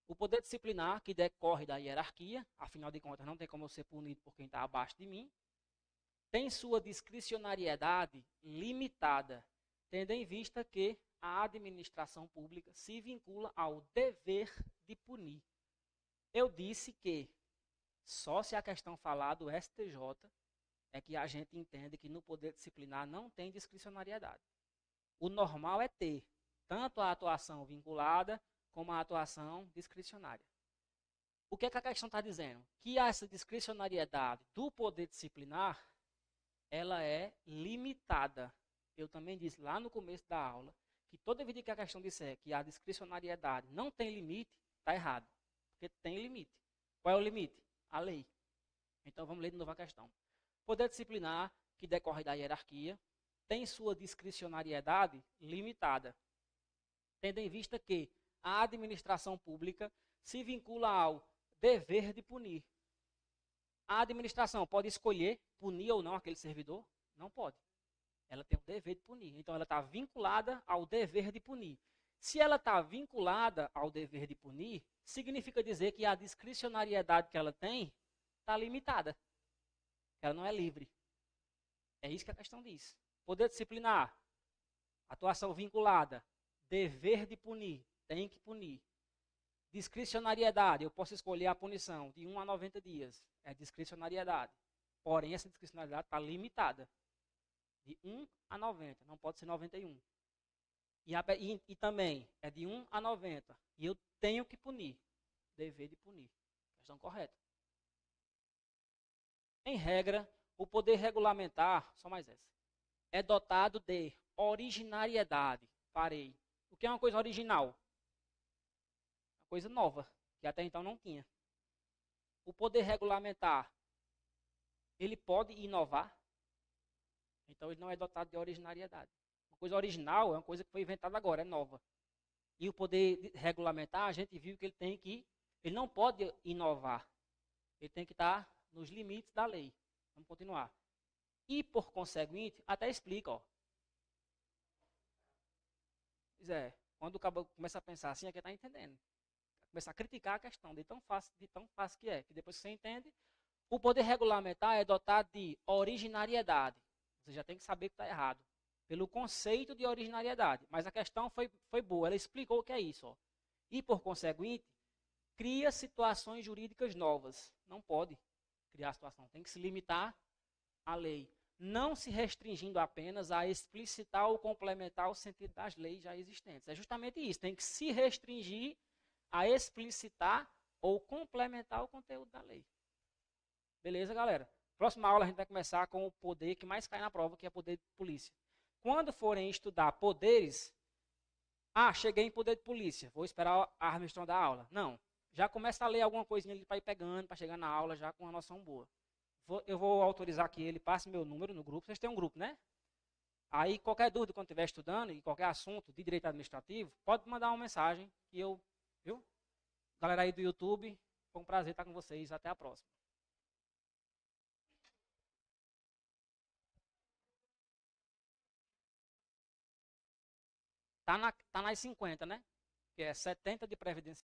O poder disciplinar, que decorre da hierarquia, afinal de contas, não tem como eu ser punido por quem está abaixo de mim, tem sua discricionariedade limitada, tendo em vista que a administração pública se vincula ao dever de punir. Eu disse que só se a questão falar do STJ é que a gente entende que no poder disciplinar não tem discricionariedade. O normal é ter tanto a atuação vinculada como a atuação discricionária. O que é que a questão está dizendo? Que essa discricionariedade do poder disciplinar, ela é limitada. Eu também disse lá no começo da aula que toda vez que a questão disser que a discricionariedade não tem limite, está errado. Porque tem limite. Qual é o limite? A lei. Então vamos ler de novo a questão. Poder disciplinar, que decorre da hierarquia, tem sua discricionariedade limitada, tendo em vista que a administração pública se vincula ao dever de punir. A administração pode escolher punir ou não aquele servidor? Não pode. Ela tem o dever de punir. Então, ela está vinculada ao dever de punir. Se ela está vinculada ao dever de punir, significa dizer que a discricionariedade que ela tem está limitada. Ela não é livre. É isso que a questão diz. Poder disciplinar, atuação vinculada, dever de punir, tem que punir. Discricionariedade, eu posso escolher a punição de 1 a 90 dias. É discricionariedade. Porém, essa discricionariedade está limitada. De 1 a 90, não pode ser 91. E também é de 1 a 90. E eu tenho que punir. Dever de punir. Questão correta. Em regra, o poder regulamentar, só mais essa, é dotado de originariedade. Parei. O que é uma coisa original? Uma coisa nova, que até então não tinha. O poder regulamentar, ele pode inovar. Então, ele não é dotado de originariedade. Uma coisa original é uma coisa que foi inventada agora, é nova. E o poder regulamentar, a gente viu que ele não pode inovar. Ele tem que estar nos limites da lei. Vamos continuar. E, por conseguinte, até explica, ó. Pois é, quando o cabo começa a pensar assim, é que está entendendo. Começa a criticar a questão de tão fácil que é. Que depois que você entende, o poder regulamentar é dotado de originariedade. Você já tem que saber que está errado. Pelo conceito de originariedade. Mas a questão foi boa. Ela explicou o que é isso. Ó. E, por conseguinte, cria situações jurídicas novas. Não pode criar situação. Tem que se limitar à lei. Não se restringindo apenas a explicitar ou complementar o sentido das leis já existentes. É justamente isso. Tem que se restringir a explicitar ou complementar o conteúdo da lei. Beleza, galera? Próxima aula a gente vai começar com o poder que mais cai na prova, que é o poder de polícia. Quando forem estudar poderes, cheguei em poder de polícia, vou esperar a Armstrong dar aula. Não, já começa a ler alguma coisinha ali para ir pegando, para chegar na aula já com uma noção boa. Eu vou autorizar que ele passe meu número no grupo, vocês têm um grupo, né? Aí qualquer dúvida quando estiver estudando, e qualquer assunto de direito administrativo, pode mandar uma mensagem que viu? Galera aí do YouTube, foi um prazer estar com vocês, até a próxima. Tá nas 50, né? Que é 70 de previdência.